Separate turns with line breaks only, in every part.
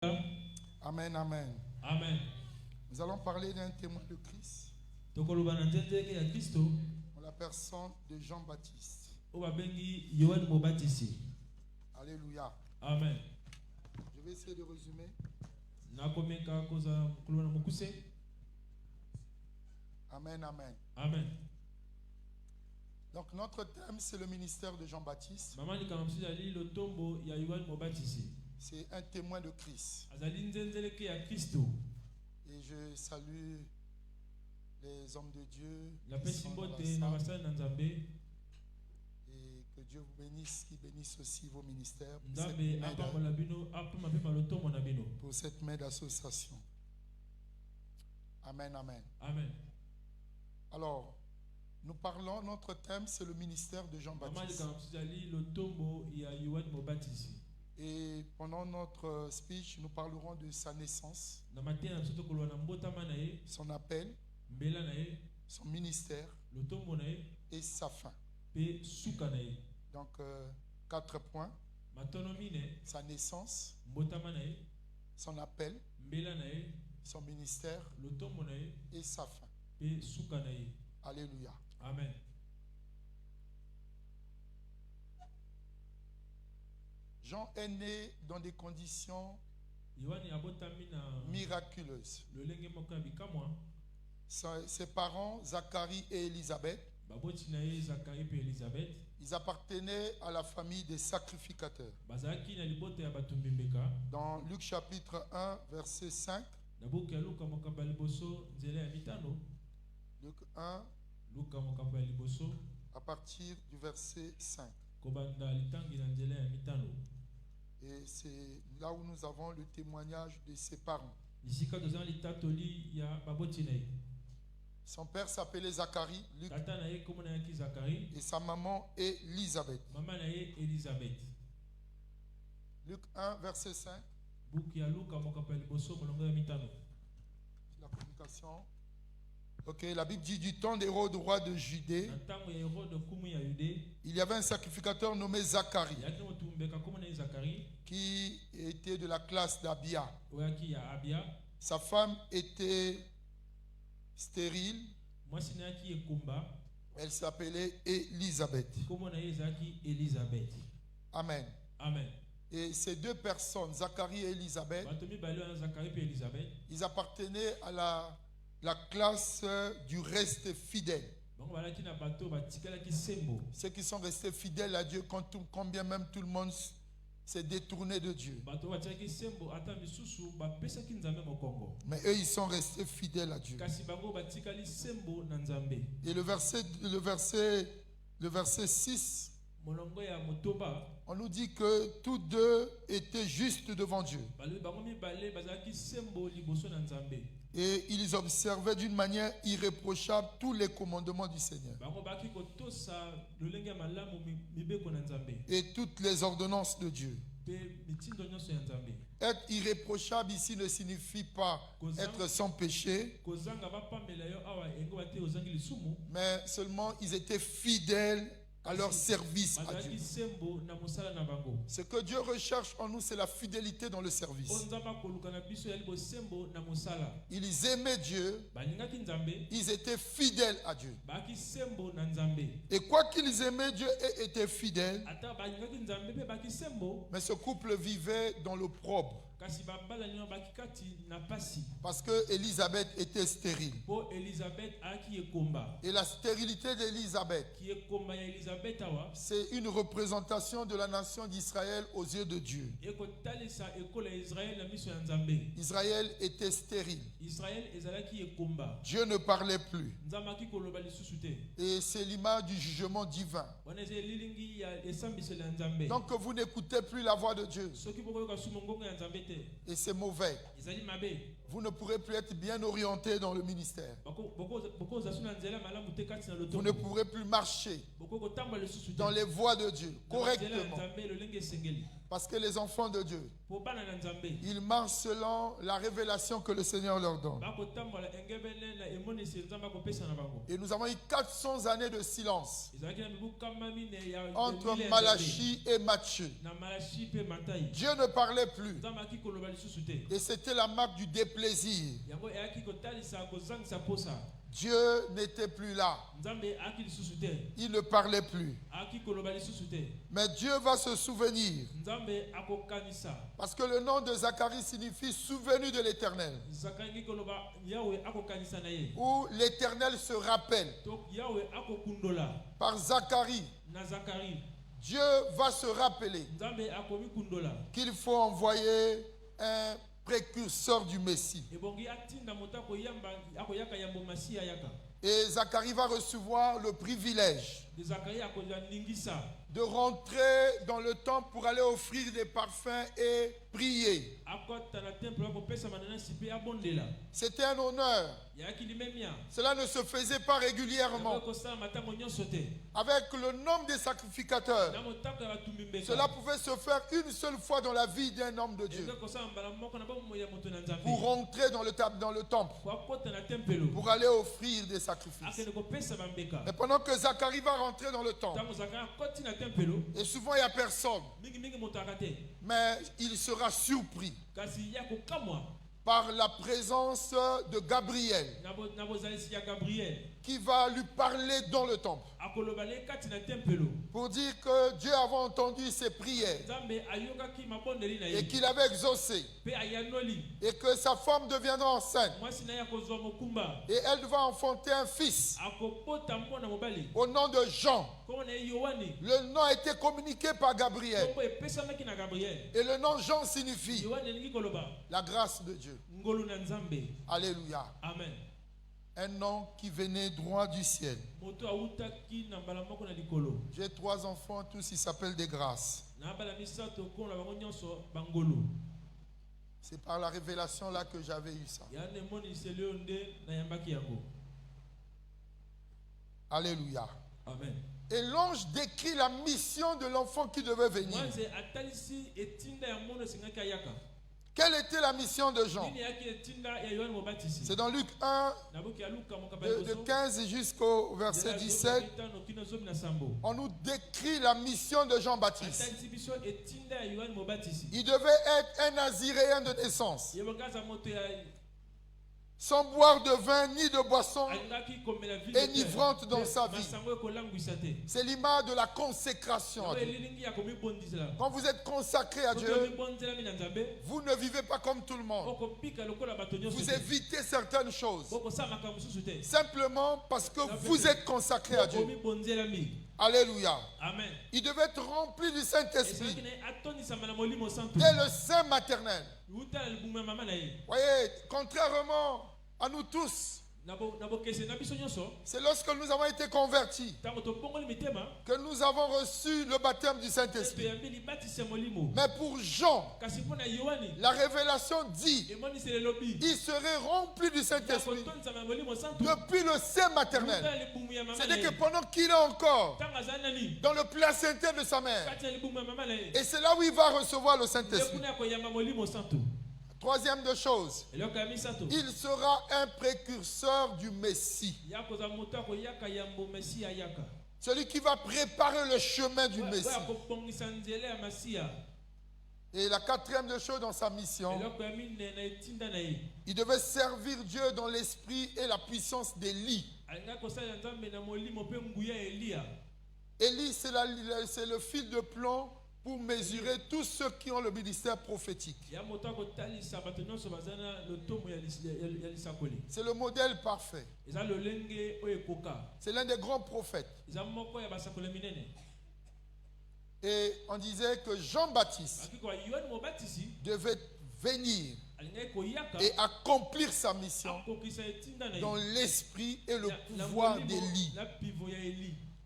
Amen, amen.
Amen.
Nous allons parler d'un témoin de Christ, en la personne de Jean-Baptiste. Alléluia.
Amen.
Je vais essayer de résumer. Amen, amen.
Amen.
Donc notre thème, c'est le ministère de Jean-Baptiste. C'est un témoin de Christ. Et je salue les hommes de Dieu qui sont dans la salle. Et que Dieu vous bénisse, qu'il bénisse aussi vos ministères pour cette main d'association. Amen, amen.
Amen.
Alors, nous parlons, notre thème, c'est le ministère de Jean-Baptiste. Et pendant notre speech, nous parlerons de sa naissance, son appel, son ministère et sa fin. Donc, 4 points. Sa naissance, son appel, son ministère et sa fin. Alléluia.
Amen.
Jean est né dans des conditions miraculeuses. Ses parents, Zacharie et Élisabeth, ils appartenaient à la famille des sacrificateurs. Dans Luc chapitre 1, verset 5, Luc 1, à partir du verset 5. Et c'est là où nous avons le témoignage de ses parents. Son père s'appelait Zacharie, Luc, et sa maman Élisabeth. Luc 1, verset 5. La communication. Ok, la Bible dit du temps d'Hérode, roi de Judée, il y avait un sacrificateur nommé Zacharie qui était de la classe d'Abia. Sa femme était stérile. Elle s'appelait Élisabeth. Amen.
Amen.
Et ces deux personnes, Zacharie et Élisabeth, ils appartenaient à la classe du reste fidèle. Ceux qui sont restés fidèles à Dieu quand bien même tout le monde s'est détourné de Dieu. Mais eux, ils sont restés fidèles à Dieu. Et le verset 6, on nous dit que tous deux étaient justes devant Dieu. Et ils observaient d'une manière irréprochable tous les commandements du Seigneur et toutes les ordonnances de Dieu. Être irréprochable ici ne signifie pas être sans péché, mais seulement ils étaient fidèles à leur service à Dieu. Ce que Dieu recherche en nous, c'est la fidélité dans le service. Ils aimaient Dieu, ils étaient fidèles à Dieu. Et quoi qu'ils aimaient Dieu et étaient fidèles, mais ce couple vivait dans l'opprobre. Parce que Élisabeth était stérile. Et la stérilité d'Élisabeth, c'est une représentation de la nation d'Israël aux yeux de Dieu. Israël était stérile. Dieu ne parlait plus. Et c'est l'image du jugement divin. Donc vous n'écoutez plus la voix de Dieu. Et c'est mauvais. Vous ne pourrez plus être bien orienté dans le ministère. Vous ne pourrez plus marcher dans les voies de Dieu correctement. Parce que les enfants de Dieu, ils marchent selon la révélation que le Seigneur leur donne. Et nous avons eu 400 années de silence entre Malachie et Matthieu. Dieu ne parlait plus. Et c'était la marque du déplaisir. Dieu n'était plus là. Il ne parlait plus. Mais Dieu va se souvenir. Parce que le nom de Zacharie signifie souvenu de l'Éternel. Où l'Éternel se rappelle. Par Zacharie. Dieu va se rappeler qu'il faut envoyer un précurseur du Messie. Et Zacharie va recevoir le privilège de rentrer dans le temple pour aller offrir des parfums et prier. C'était un honneur. Cela ne se faisait pas régulièrement. Avec le nombre des sacrificateurs, cela pouvait se faire une seule fois dans la vie d'un homme de Dieu. Pour rentrer dans le temple, pour aller offrir des sacrifices. Mais pendant que Zacharie va rentrer dans le temple, et souvent il n'y a personne, mais il sera surpris par la présence de Gabriel, qui va lui parler dans le temple pour dire que Dieu avait entendu ses prières et qu'il avait exaucé et que sa femme deviendra enceinte et elle va enfanter un fils au nom de Jean. Le nom a été communiqué par Gabriel et le nom Jean signifie la grâce de Dieu. Alléluia.
Amen.
Un nom qui venait droit du ciel. J'ai 3 enfants, tous ils s'appellent des grâces. C'est par la révélation là que j'avais eu ça. Alléluia.
Amen.
Et l'ange décrit la mission de l'enfant qui devait venir. Quelle était la mission de Jean? C'est dans Luc 1, de 15 jusqu'au verset 17. On nous décrit la mission de Jean-Baptiste. Il devait être un naziréen de naissance, sans boire de vin ni de boisson enivrante dans sa vie. C'est l'image de la consécration à Dieu. Quand vous êtes consacré à Dieu, vous ne vivez pas comme tout le monde. Vous évitez certaines choses simplement parce que vous êtes consacré à Dieu. Alléluia.
Amen.
Il devait être rempli du Saint-Esprit dès le sein maternel. Voyez, contrairement à nous tous, c'est lorsque nous avons été convertis que nous avons reçu le baptême du Saint-Esprit. Mais pour Jean, la révélation dit il serait rempli du Saint-Esprit depuis le sein maternel. C'est-à-dire que pendant qu'il est encore dans le placenta de sa mère, et c'est là où il va recevoir le Saint-Esprit. Troisième de choses, il sera un précurseur du Messie. Celui qui va préparer le chemin du Messie. Et la quatrième de choses dans sa mission, il devait servir Dieu dans l'esprit et la puissance d'Élie. Élie, c'est le fil de plomb pour mesurer tous ceux qui ont le ministère prophétique. C'est le modèle parfait. C'est l'un des grands prophètes. Et on disait que Jean-Baptiste devait venir et accomplir sa mission dans l'esprit et le pouvoir d'Élie.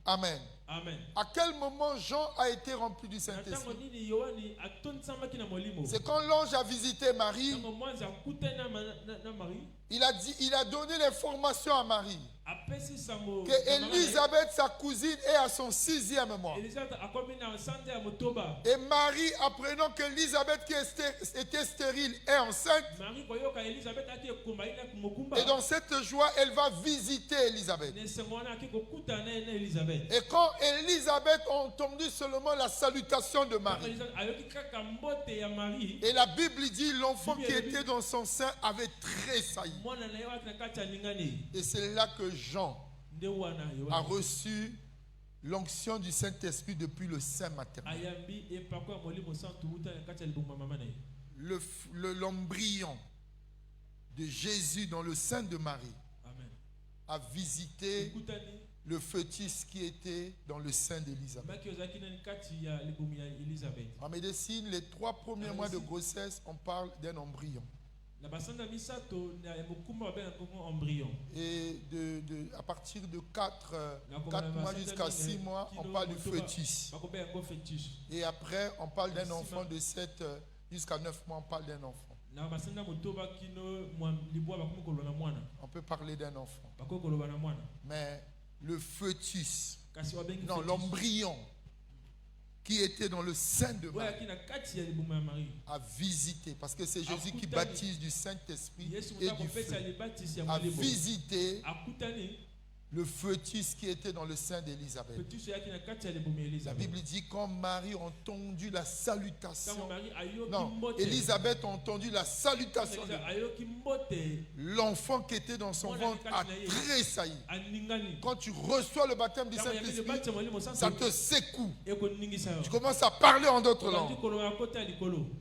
Amen.
Amen.
À quel moment Jean a été rempli du Saint-Esprit? C'est quand l'ange a visité Marie. il a donné l'information à Marie que Élisabeth, sa cousine, est à son 6e mois. Et Marie, apprenant qu'Élisabeth qui était stérile est enceinte, et dans cette joie, elle va visiter Élisabeth. Et quand Élisabeth a entendu seulement la salutation de Marie, et la Bible dit l'enfant qui était dans son sein avait tressailli. Et c'est là que Jean a reçu l'onction du Saint-Esprit depuis le sein maternel. L'embryon de Jésus dans le sein de Marie a visité le fœtus qui était dans le sein d'Élisabeth. En médecine, les 3 premiers mois de grossesse, on parle d'un embryon. Et à partir de 4 mois jusqu'à 6 mois, on parle du fœtus. Et après, on parle d'un enfant de 7 jusqu'à 9 mois, on parle d'un enfant. On peut parler d'un enfant. Mais le fœtus, non, l'embryon qui était dans le sein de Marie a visité, parce que c'est Jésus qui baptise du Saint-Esprit et du feu, a visité le fœtus qui était dans le sein d'Élisabeth. La Bible dit quand Marie a entendu la salutation, Élisabeth a entendu la salutation, l'enfant qui était dans son ventre a tressailli. Quand tu reçois le baptême du Saint-Esprit, ça te secoue. Tu commences à parler en d'autres langues.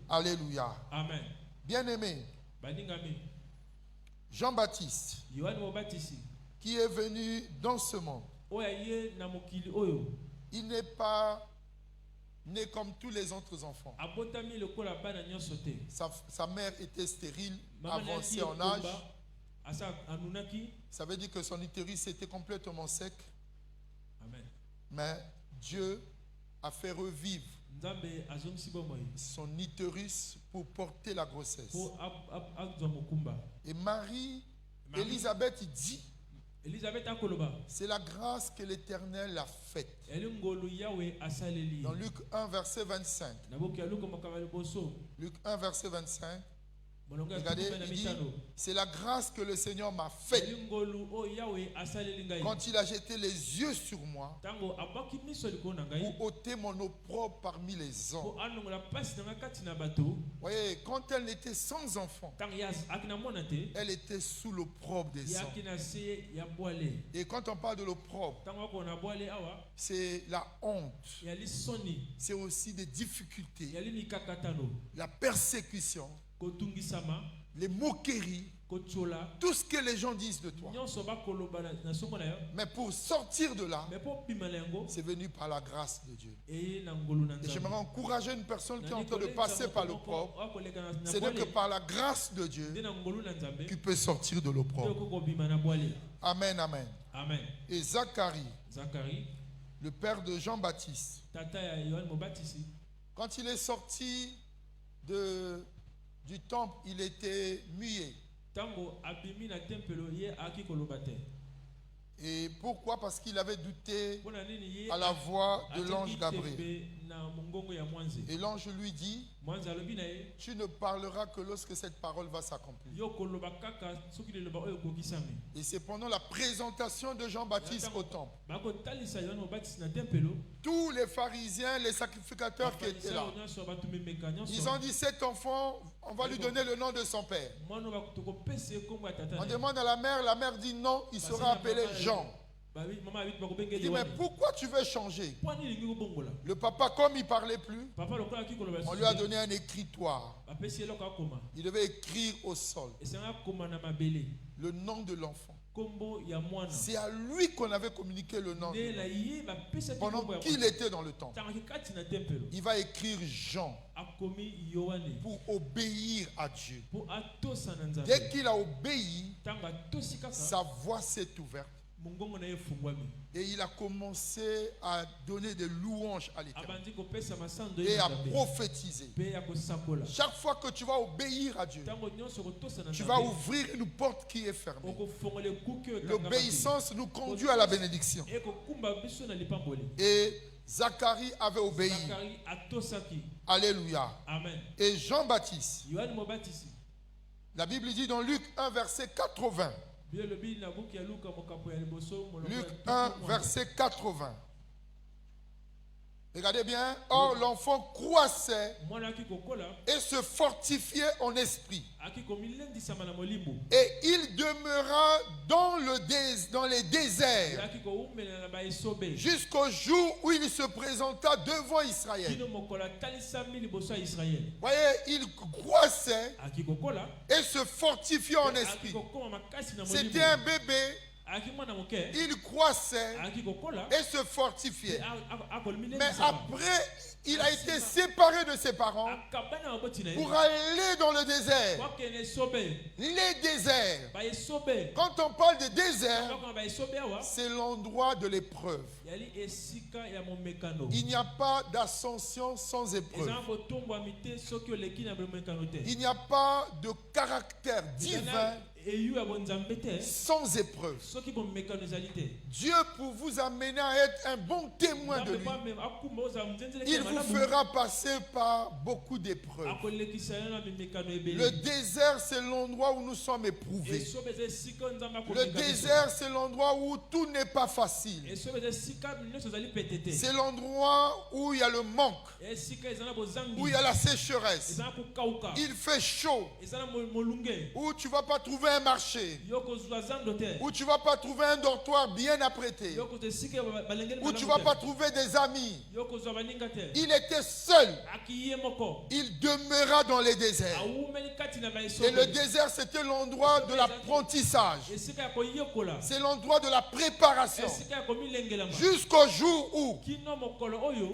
Alléluia.
Amen.
Bien-aimé, Jean-Baptiste, qui est venu dans ce monde, il n'est pas né comme tous les autres enfants. Sa mère était stérile, avancée en âge. Ça veut dire que son utérus était complètement sec.
Amen.
Mais Dieu a fait revivre son utérus pour porter la grossesse. Et Marie, Élisabeth, il dit, c'est la grâce que l'Éternel a faite. Dans Luc 1, verset 25. Luc 1, verset 25. Regardez, il dit, c'est la grâce que le Seigneur m'a faite. Quand il a jeté les yeux sur moi pour ôter mon opprobre parmi les hommes. Voyez, quand elle était sans enfant, elle était sous l'opprobre des hommes. Et quand on parle de l'opprobre, c'est la honte. C'est aussi des difficultés. La persécution. Les moqueries, tout ce que les gens disent de toi. Mais pour sortir de là, c'est venu par la grâce de Dieu. Et j'aimerais encourager une personne qui est en train de passer par l'opprobre. Ce n'est que par la grâce de Dieu qu'il peut sortir de l'opprobre. Amen, amen.
Amen.
Et Zacharie, le père de Jean-Baptiste, quand il est sorti du temple, il était muet. Et pourquoi? Parce qu'il avait douté à la voix de l'ange Gabriel. Et l'ange lui dit, tu ne parleras que lorsque cette parole va s'accomplir. Et c'est pendant la présentation de Jean-Baptiste au temple. Tous les pharisiens, les sacrificateurs qui étaient là, ils ont dit, cet enfant, on va lui donner le nom de son père. On demande à la mère dit non, il sera appelé Jean. Il dit, mais pourquoi tu veux changer? Le papa, comme il ne parlait plus, on lui a donné un écritoire. Il devait écrire au sol le nom de l'enfant. C'est à lui qu'on avait communiqué le nom pendant qu'il était dans le temple. Il va écrire Jean pour obéir à Dieu. Dès qu'il a obéi, sa voix s'est ouverte. Et il a commencé à donner des louanges à l'Éternel et à prophétiser. Chaque fois que tu vas obéir à Dieu, tu vas ouvrir une porte qui est fermée. L'obéissance nous conduit à la bénédiction. Et Zacharie avait obéi. Alléluia.
Amen.
Et Jean-Baptiste, la Bible dit dans Luc 1, verset 80. Luc 1, verset 80. Regardez bien. Or, l'enfant croissait et se fortifiait en esprit. Et il demeura dans les déserts jusqu'au jour où il se présenta devant Israël. Voyez, il croissait et se fortifiait en esprit. C'était un bébé. Il croissait et se fortifiait. Mais après, il a été séparé de ses parents pour aller dans le désert. Les déserts. Quand on parle de désert, c'est l'endroit de l'épreuve. Il n'y a pas d'ascension sans épreuve. Il n'y a pas de caractère divin sans épreuve. Dieu, pour vous amener à être un bon témoin de lui, il vous fera passer par beaucoup d'épreuves. Le désert, c'est l'endroit où nous sommes éprouvés. Le désert, c'est l'endroit où tout n'est pas facile. C'est l'endroit où il y a le manque, où il y a la sécheresse. Il fait chaud, où tu ne vas pas trouver un marché, où tu ne vas pas trouver un dortoir bien apprêté, où tu ne vas pas trouver des amis. Il était seul. Il demeura dans les déserts. Et le désert, c'était l'endroit de l'apprentissage. C'est l'endroit de la préparation. Jusqu'au jour où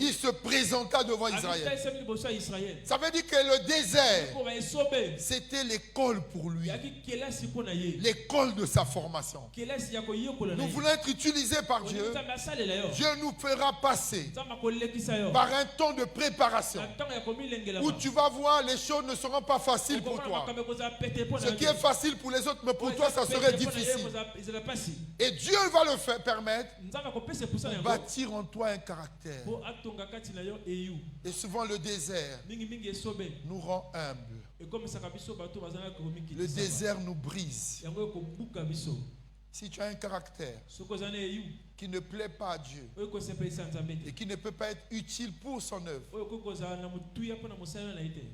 il se présenta devant Israël. Ça veut dire que le désert, c'était l'école pour lui. L'école de sa formation. Nous voulons être utilisés par Dieu. Dieu nous fera passer par un temps de préparation où tu vas voir les choses ne seront pas faciles pour toi. Ce qui est facile pour les autres, mais pour toi, ça serait difficile. Et Dieu va le faire permettre de bâtir en toi un caractère. Et souvent le désert nous rend humbles. Le désert nous brise. Si tu as un caractère qui ne plaît pas à Dieu et qui ne peut pas être utile pour son œuvre,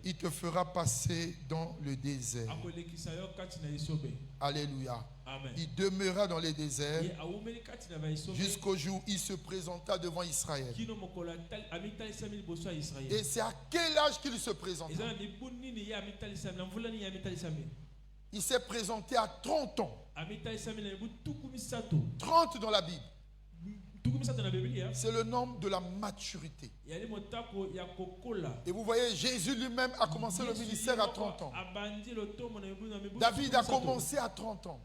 il te fera passer dans le désert. Alléluia.
Amen.
Il demeura dans les déserts jusqu'au jour où il se présenta devant Israël. Et c'est à quel âge qu'il se présenta? Il s'est présenté à 30 ans. 30 dans la Bible. C'est le nombre de la maturité. Et vous voyez, Jésus lui-même a commencé le ministère à 30 ans. David a commencé à 30 ans.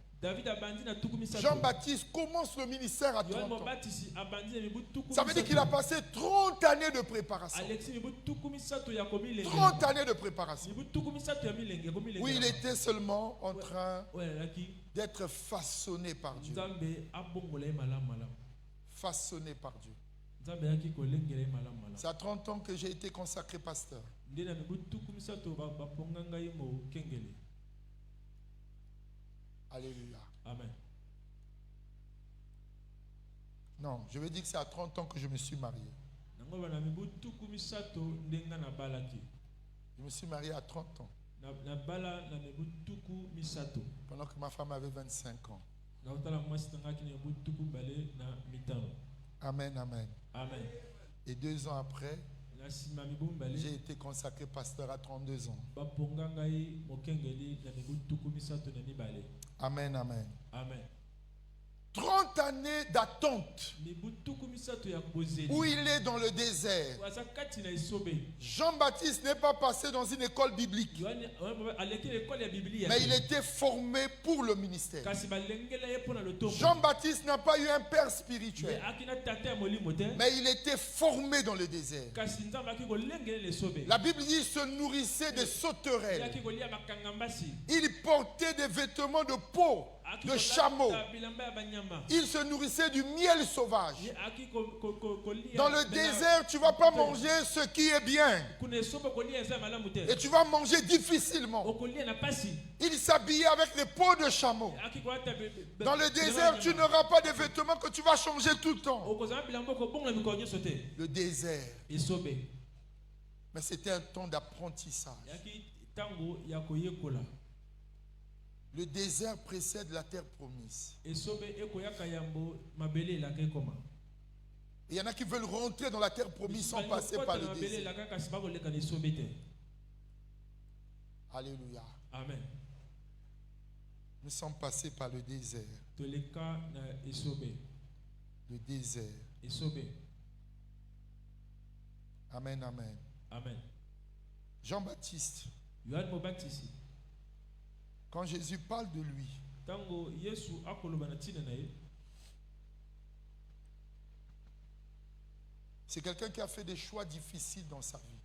Jean-Baptiste commence le ministère à 30 ans. Ça veut dire qu'il a passé 30 années de préparation. 30 années de préparation. Où il était seulement en train d'être façonné par Dieu. Façonné par Dieu. C'est à 30 ans que j'ai été consacré pasteur. Alléluia.
Amen.
Non, je veux dire que c'est à 30 ans que je me suis marié. Je me suis marié à 30 ans. Pendant que ma femme avait 25 ans. Amen, amen.
Amen.
Et 2 ans après, j'ai été consacré pasteur à 32 ans. Amen, amen.
Amen.
30 années d'attente où il est dans le désert. Jean-Baptiste n'est pas passé dans une école biblique, mais il était formé pour le ministère. Jean-Baptiste n'a pas eu un père spirituel, mais il était formé dans le désert. La Bible dit qu'il se nourrissait des sauterelles. Il portait des vêtements de peau de chameau. Il se nourrissait du miel sauvage. Dans le désert, tu ne vas pas manger ce qui est bien. Et tu vas manger difficilement. Il s'habillait avec les peaux de chameau. Dans le désert, tu n'auras pas de vêtements que tu vas changer tout le temps. Le désert. Mais c'était un temps d'apprentissage. Le désert précède la terre promise. Il y en a qui veulent rentrer dans la terre promise sans passer par le désert. Alléluia.
Amen.
Nous sommes passés par le désert. Le désert. Amen, amen.
Amen.
Jean-Baptiste. Quand Jésus parle de lui, c'est quelqu'un qui a fait des choix difficiles dans sa vie.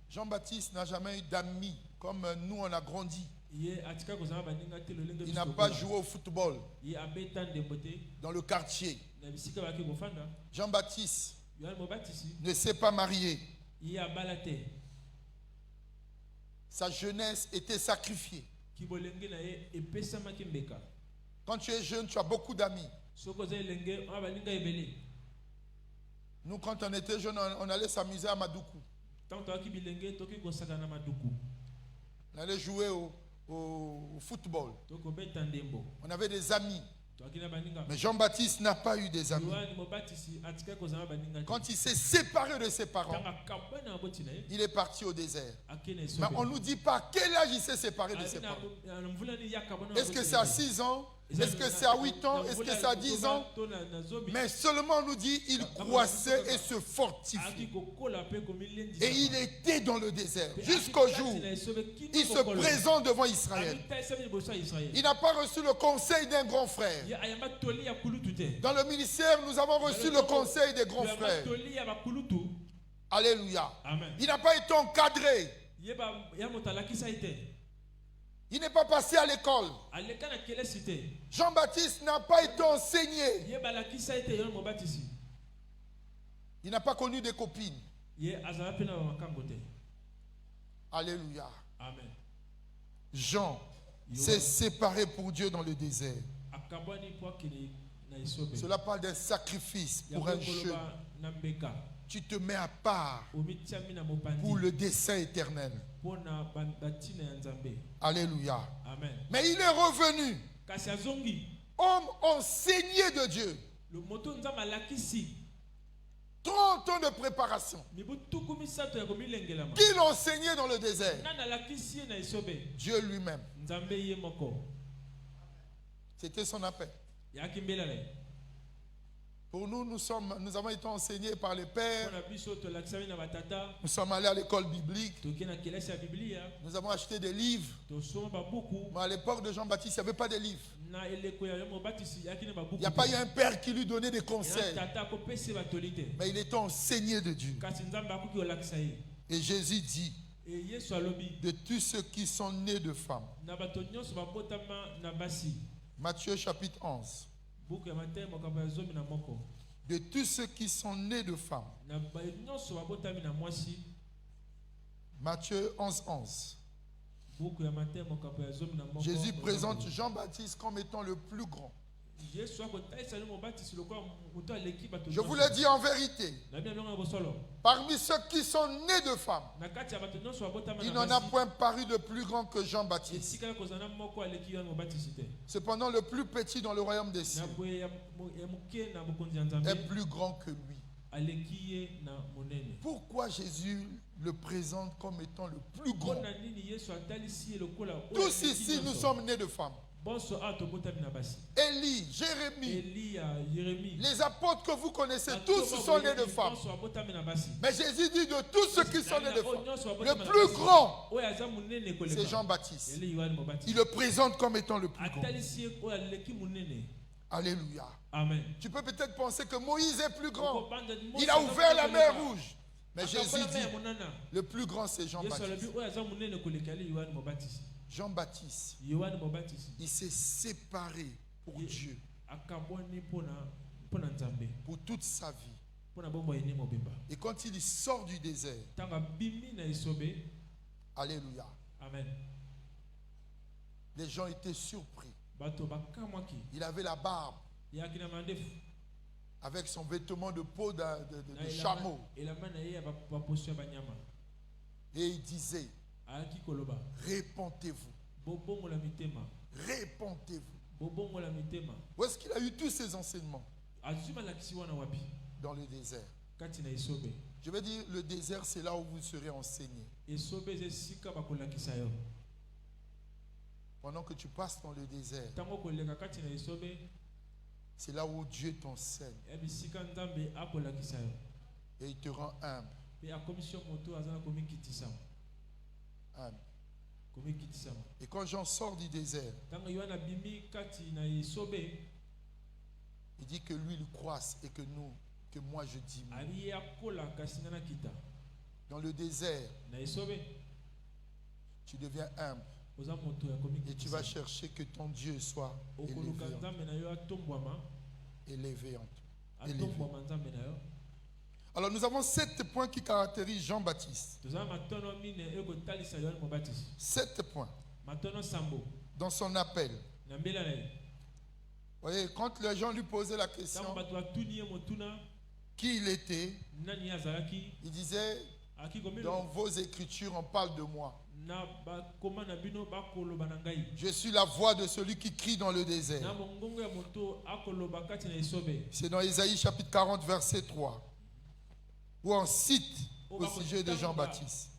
Jean-Baptiste n'a jamais eu d'amis comme nous on a grandi. Il n'a pas joué au football dans le quartier. Jean-Baptiste ne s'est pas marié. Sa jeunesse était sacrifiée. Quand tu es jeune, tu as beaucoup d'amis. Nous, quand on était jeunes, on allait s'amuser à Madoukou. On allait jouer au football. On avait des amis. Mais Jean-Baptiste n'a pas eu des amis. Quand il s'est séparé de ses parents, il est parti au désert. Mais on ne nous dit pas à quel âge il s'est séparé de ses parents. Est-ce que c'est à 6 ans? Est-ce que c'est à 8 ans? Est-ce que c'est à 10 ans? Mais seulement on nous dit il croissait et se fortifiait. Et il était dans le désert jusqu'au jour il se présente devant Israël. Il n'a pas reçu le conseil d'un grand frère. Dans le ministère, nous avons reçu le conseil des grands frères. Alléluia. Il n'a pas été encadré. Il n'est pas passé à l'école. Jean-Baptiste n'a pas été enseigné. Il n'a pas connu des copines. Alléluia.
Amen.
Jean s'est séparé pour Dieu dans le désert. Cela parle d'un sacrifice pour un jeune. Tu te mets à part pour le dessein éternel. Alléluia.
Amen.
Mais il est revenu, homme enseigné de Dieu. 30 ans de préparation. Qui l'enseignait dans le désert? Dieu lui-même. C'était son appel. Pour nous, nous avons été enseignés par les pères. Nous sommes allés à l'école biblique. Nous avons acheté des livres. Mais à l'époque de Jean-Baptiste, il n'y avait pas de livres. Il n'y a pas eu un père qui lui donnait des conseils. Mais il était enseigné de Dieu. Et Jésus dit, de tous ceux qui sont nés de femmes. Matthieu chapitre 11. De tous ceux qui sont nés de femmes. Matthieu 11, 11. Jésus présente Jean-Baptiste comme étant le plus grand. Je vous le dis en vérité, parmi ceux qui sont nés de femmes, il n'en a point paru de plus grand que Jean-Baptiste. Cependant, le plus petit dans le royaume des cieux est plus grand que lui. Pourquoi Jésus le présente comme étant le plus grand. Tous ici, nous sommes nés de femmes. Élie, Jérémie, les apôtres que vous connaissez, tous sont nés de femmes. Mais Jésus dit de tous ceux qui sont nés de femmes, le plus grand, c'est Jean-Baptiste. Il le présente comme étant le plus grand. Alléluia. Amen. Tu peux peut-être penser que Moïse est plus grand. Il a ouvert la mer Rouge. Mais Jésus dit, le plus grand c'est Jean-Baptiste. Jean-Baptiste, il s'est séparé pour Dieu, pour toute sa vie. Et quand il sort du désert, alléluia, amen, les gens étaient surpris. Il avait la barbe avec son vêtement de peau de chameau. Et il disait, répentez-vous. Répentez-vous. Où est-ce qu'il a eu tous ces enseignements? Dans le désert. Je veux dire, le désert, c'est là où vous serez enseigné. Pendant que tu passes dans le désert, c'est là où Dieu t'enseigne. Et il te rend humble. Et quand j'en sors du désert, il dit que lui il croisse et que moi je diminue. Dans le désert, tu deviens humble. Et tu vas chercher que ton Dieu soit élevé en toi. Alors nous avons 7 points qui caractérisent Jean-Baptiste. 7 points dans son appel. Vous voyez, quand les gens lui posaient la question qui il était, il disait, dans vos écritures on parle de moi. Je suis la voix de celui qui crie dans le désert. C'est dans Isaïe chapitre 40 verset 3 où on cite au sujet de Jean-Baptiste.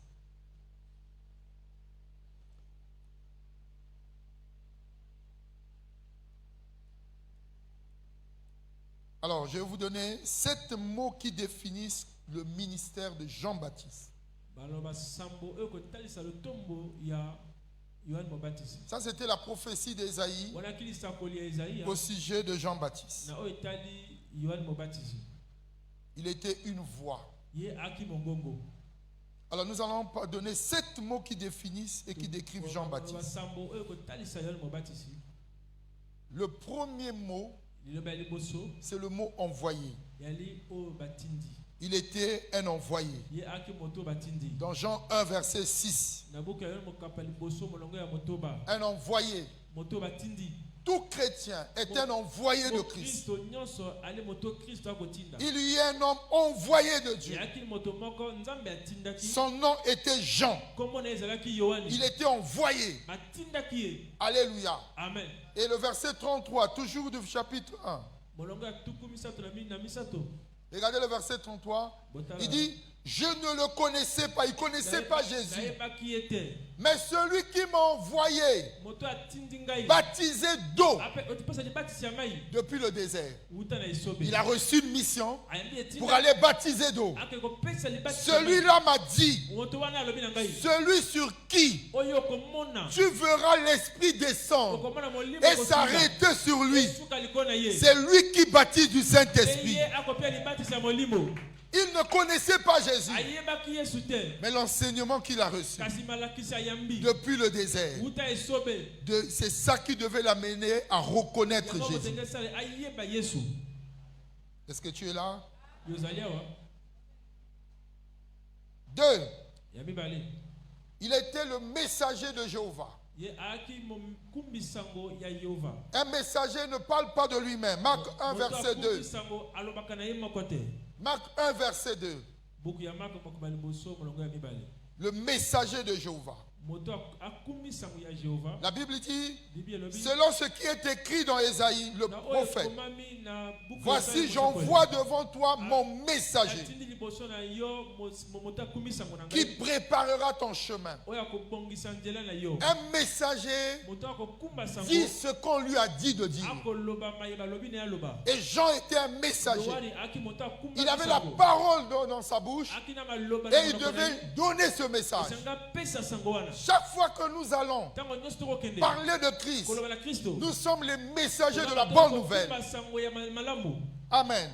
Alors, je vais vous donner 7 mots qui définissent le ministère de Jean-Baptiste. Ça, c'était la prophétie d'Ésaïe au sujet de Jean-Baptiste. Il était une voix. Alors, nous allons donner 7 mots qui définissent et qui décrivent Jean-Baptiste. Le premier mot, c'est le mot envoyé. Il était un envoyé. Dans Jean 1, verset 6. Un envoyé. Tout chrétien est un envoyé de Christ. Il y a un homme envoyé de Dieu. Son nom était Jean. Il était envoyé. Alléluia. Amen. Et le verset 33, toujours du chapitre 1. Regardez le verset 33. Il dit, je ne le connaissais pas. Il ne connaissait pas Jésus. Mais celui qui m'a envoyé, baptisé d'eau depuis le désert. Il a reçu une mission pour aller baptiser d'eau. Celui-là m'a dit, celui sur qui tu verras l'Esprit descendre et s'arrêter sur lui. C'est lui qui baptise du Saint-Esprit. Il ne connaissait pas Jésus. Mais l'enseignement qu'il a reçu depuis le désert, c'est ça qui devait l'amener à reconnaître Jésus. Est-ce que tu es là? 2. Il était le messager de Jéhovah. Un messager ne parle pas de lui-même. Marc 1, verset 2. Marc 1, verset 2. Le messager de Jéhovah. La Bible dit, selon ce qui est écrit dans Ésaïe, le prophète, voici j'envoie devant toi mon messager qui préparera ton chemin. Un messager dit ce qu'on lui a dit de dire. Et Jean était un messager. Il avait la parole dans sa bouche et il devait donner ce message. Chaque fois que nous allons parler de Christ, nous sommes les messagers de la bonne nouvelle. Amen.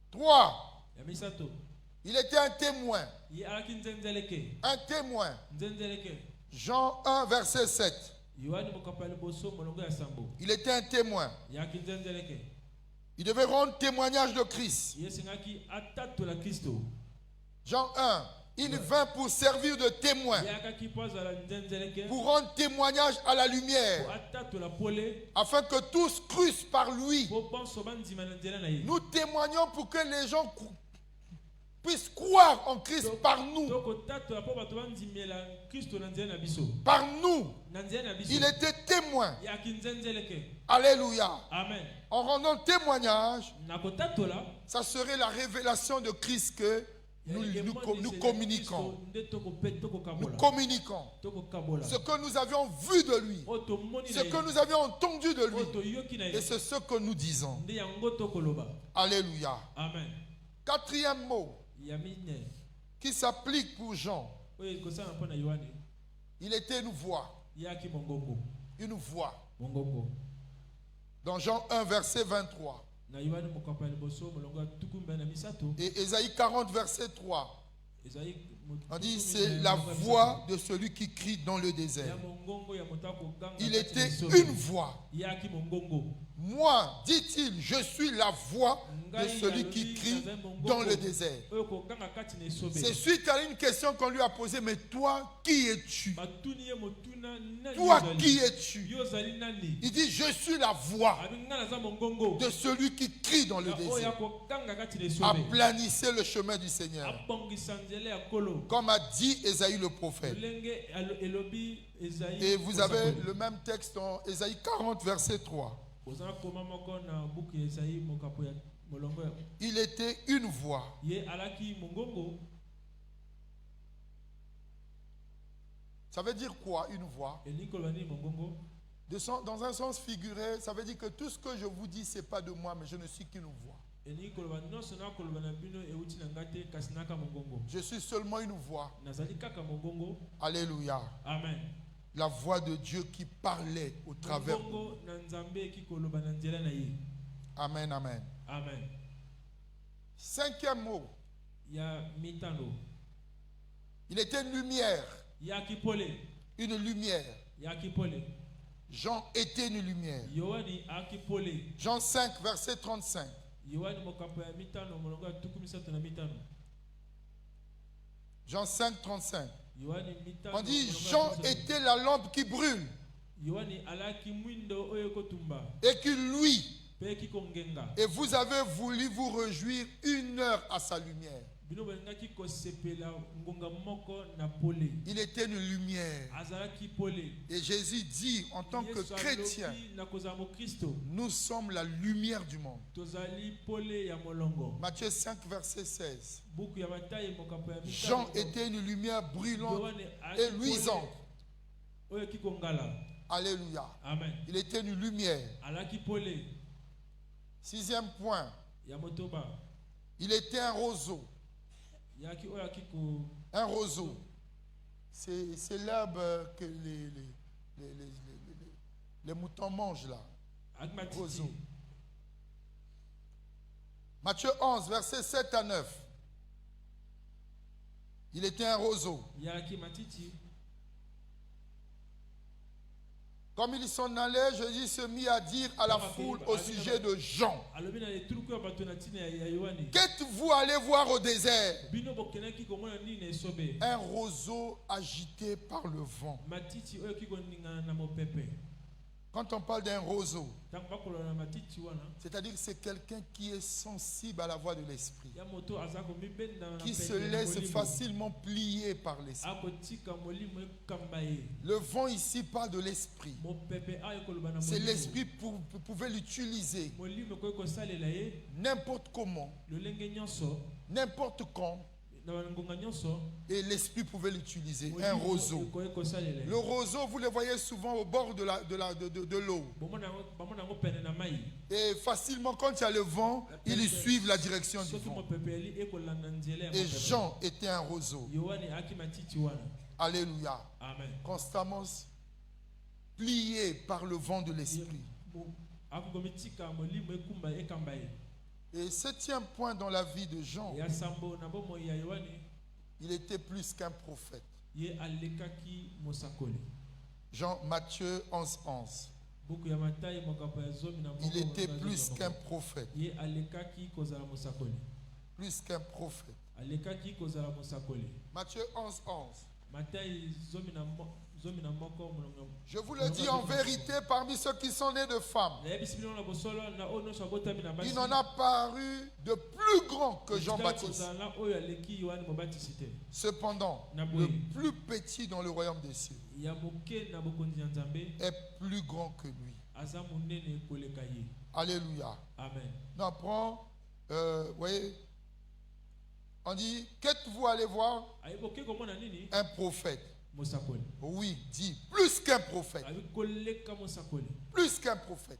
3. Il était un témoin. Un témoin. Jean 1, verset 7. Il était un témoin. Il devait rendre témoignage de Christ. Jean 1. Il vint pour servir de témoin, pour rendre témoignage à la lumière, afin que tous crussent par lui. Nous témoignons pour que les gens puissent croire en Christ par nous. Par nous. Il était témoin. Alléluia. En rendant témoignage, ça serait la révélation de Christ que nous communiquons. Nous communiquons ce que nous avions vu de lui, ce que nous avions entendu de lui, et c'est ce que nous disons. Alléluia.
Amen.
4e mot qui s'applique pour Jean. Il était une voix. Une voix. Dans Jean 1, verset 23. Et Ésaïe 40, verset 3. On dit c'est la voix de celui qui crie dans le désert. Il était une voix. Moi, dit-il, je suis la voix de celui qui crie dans le désert. C'est suite à une question qu'on lui a posée, mais toi, qui es-tu? Toi, qui es-tu? Il dit, je suis la voix de celui qui crie dans le désert. Aplanissez le chemin du Seigneur. Comme a dit Ésaïe le prophète. Et vous avez le même texte dans Ésaïe 40, verset 3. Il était une voix. Ça veut dire quoi, une voix? Dans un sens figuré, ça veut dire que tout ce que je vous dis, ce n'est pas de moi, mais je ne suis qu'une voix. Je suis seulement une voix. Alléluia.
Amen.
La voix de Dieu qui parlait au travers. Amen, amen.
Amen.
5e mot. Il était une lumière. Une lumière. Jean était une lumière. Jean 5, verset 35. Jean 5, 35. On dit Jean était la lampe qui brûle et qui luit. Et vous avez voulu vous réjouir 1 heure à sa lumière. Il était une lumière. Et Jésus dit en tant que chrétien, nous sommes la lumière du monde. Matthieu 5, verset 16. Jean était une lumière brûlante et luisante. Alléluia.
Amen.
Il était une lumière. 6e point. Il était un roseau. Un roseau. C'est l'herbe que les moutons mangent là. Roseau. Matthieu 11, versets 7 à 9. Il était un roseau. Comme il s'en allait, Jésus se mit à dire à la foule au sujet de Jean. Qu'êtes-vous allé voir au désert? Un roseau agité par le vent. Quand on parle d'un roseau, c'est-à-dire que c'est quelqu'un qui est sensible à la voix de l'esprit, qui se laisse facilement plier par l'esprit. Le vent ici parle de l'esprit. C'est l'esprit vous pouvez l'utiliser n'importe comment, n'importe quand. Et l'esprit pouvait l'utiliser. Un roseau. Le roseau, vous le voyez souvent au bord de l'eau. Et facilement, quand il y a le vent, ils suivent la direction du vent. Et Jean était un roseau. Alléluia.
Amen.
Constamment plié par le vent de l'esprit. Et septième point dans la vie de Jean, il était plus qu'un prophète. Jean, Matthieu 11, 11. Il était plus qu'un prophète. Plus qu'un prophète. Matthieu 11, 11. Je vous le dis en vérité, parmi ceux qui sont nés de femmes, il n'en a paru de plus grand que Jean-Baptiste. Cependant, le plus petit dans le royaume des cieux est plus grand que lui. Alléluia.
Amen.
Nous apprenons, voyez, on dit, qu'êtes-vous allé voir? Un prophète. Oui, dit plus qu'un prophète. Plus qu'un prophète.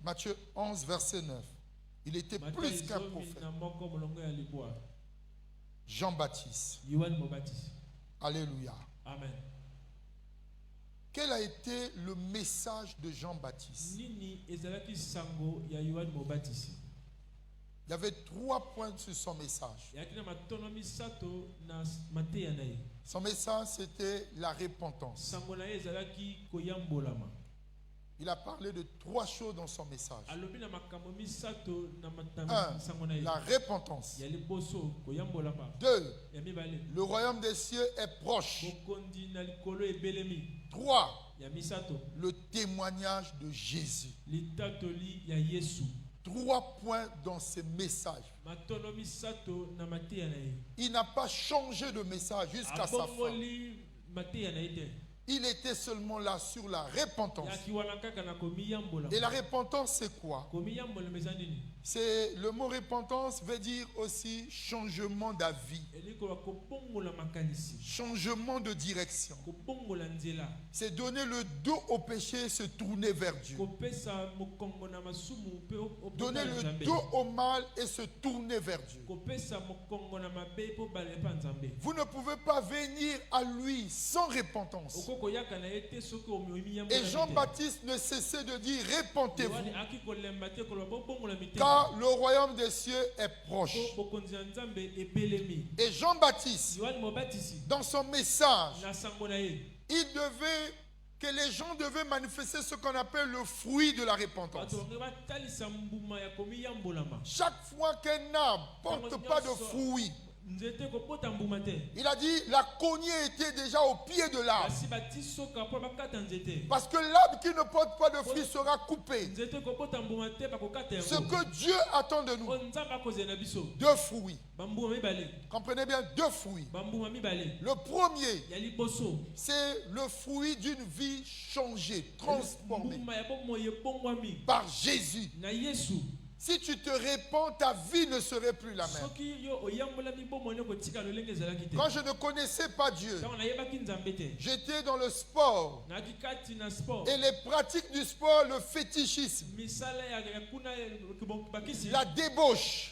Matthieu 11, verset 9. Il était plus qu'un prophète. Jean-Baptiste. Alléluia.
Amen.
Quel a été le message de Jean-Baptiste? Il y avait 3 points sur son message. Son message, c'était la repentance. Il a parlé de 3 choses dans son message. 1. La repentance. 2. Le royaume des cieux est proche. 3. Le témoignage de Jésus. 3 points dans ce message. Il n'a pas changé de message jusqu'à sa fin. Il était seulement là sur la repentance. Et la repentance, c'est quoi? C'est le mot repentance veut dire aussi changement d'avis, changement de direction. C'est donner le dos au péché et se tourner vers Dieu. Donner le dos au mal et se tourner vers Dieu. Vous ne pouvez pas venir à lui sans repentance. Et Jean-Baptiste ne cessait de dire repentez-vous, car le royaume des cieux est proche. Et Jean-Baptiste, dans son message, que les gens devaient manifester ce qu'on appelle le fruit de la repentance. Chaque fois qu'un arbre ne porte pas de fruit, il a dit la cognée était déjà au pied de l'arbre. Parce que l'arbre qui ne porte pas de fruits sera coupé. Ce que Dieu attend de nous, 2 fruits. Comprenez bien, 2 fruits. Le premier, c'est le fruit d'une vie changée, transformée par Jésus. Si tu te répands, ta vie ne serait plus la même. Quand je ne connaissais pas Dieu, j'étais dans le sport. Et les pratiques du sport, le fétichisme, la débauche,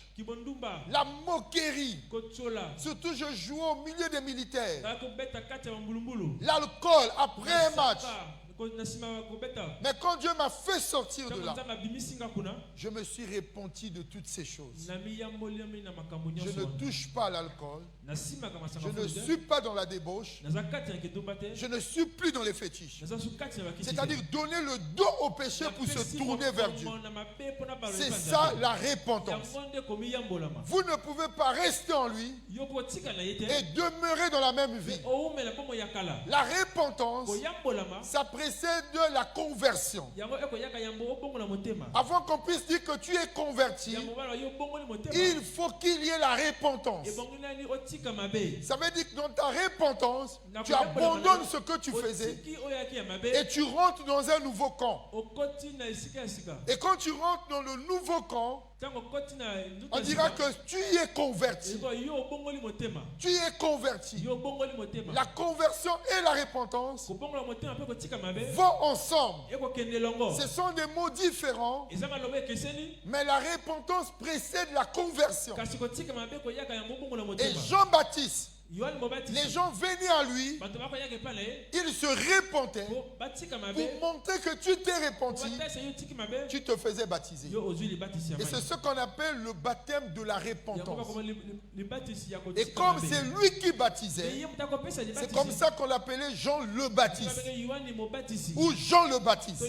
la moquerie. Surtout, je jouais au milieu des militaires. L'alcool après un match. Mais quand Dieu m'a fait sortir de là, je me suis repenti de toutes ces choses. Je ne touche pas à l'alcool. Je ne suis pas dans la débauche. Je ne suis plus dans les fétiches. C'est-à-dire donner le dos au péché pour se tourner vers Dieu. C'est ça la repentance. Vous ne pouvez pas rester en lui et demeurer dans la même vie. La repentance, ça présente précède la conversion. Avant qu'on puisse dire que tu es converti, il faut qu'il y ait la repentance. Ça veut dire que dans ta repentance, tu abandonnes ce que tu faisais et tu rentres dans un nouveau camp. Et quand tu rentres dans le nouveau camp, on dira que tu y es converti. Tu y es converti. La conversion et la repentance vont ensemble. Ce sont des mots différents, mais la repentance précède la conversion. Et Jean-Baptiste, les gens venaient à lui, ils se repentaient pour montrer que tu t'es repenti, tu te faisais baptiser. Et c'est ce qu'on appelle le baptême de la repentance. Et comme c'est lui qui baptisait, c'est comme ça qu'on l'appelait Jean le Baptiste ou Jean le Baptiste.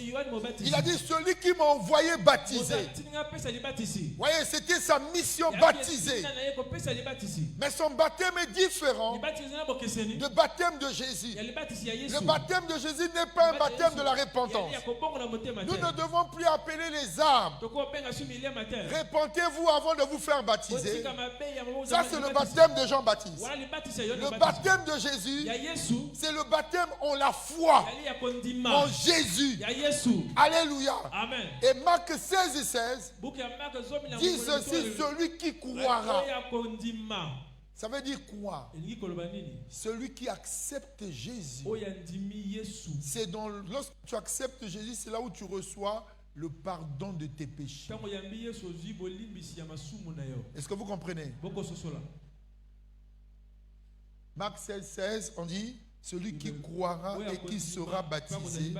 Il a dit celui qui m'a envoyé baptiser. Vous voyez, c'était sa mission, baptiser. Mais son baptême est différent de baptême de Jésus. Le baptême de Jésus n'est pas un baptême de la repentance. Nous ne devons plus appeler les âmes. Repentez-vous avant de vous faire baptiser. Ça, c'est le baptême de Jean-Baptiste. Le baptême de Jésus, c'est le baptême en la foi en Jésus. Alléluia. Et Marc 16 et 16 dit ceci, celui qui croira. Ça veut dire quoi? Celui qui accepte Jésus. C'est lorsque tu acceptes Jésus, c'est là où tu reçois le pardon de tes péchés. Est-ce que vous comprenez? Marc 16, 16, on dit celui qui croira et qui sera baptisé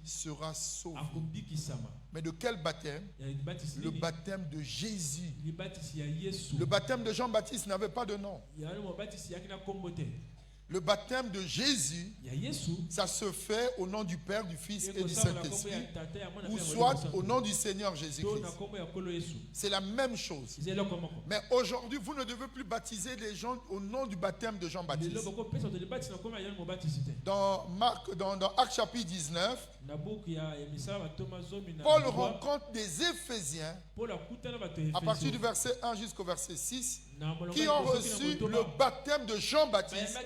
sera sauvé. Mais de quel baptême? Le baptême de Jésus. Le baptême de Jean-Baptiste n'avait pas de nom. Le baptême de Jésus, ça se fait au nom du Père, du Fils et du Saint-Esprit, ou soit au nom du Seigneur Jésus-Christ. C'est la même chose. Mais aujourd'hui, vous ne devez plus baptiser les gens au nom du baptême de Jean-Baptiste. Dans Actes chapitre 19, Paul rencontre des Éphésiens à partir du verset 1 jusqu'au verset 6 qui ont reçu le baptême de Jean-Baptiste.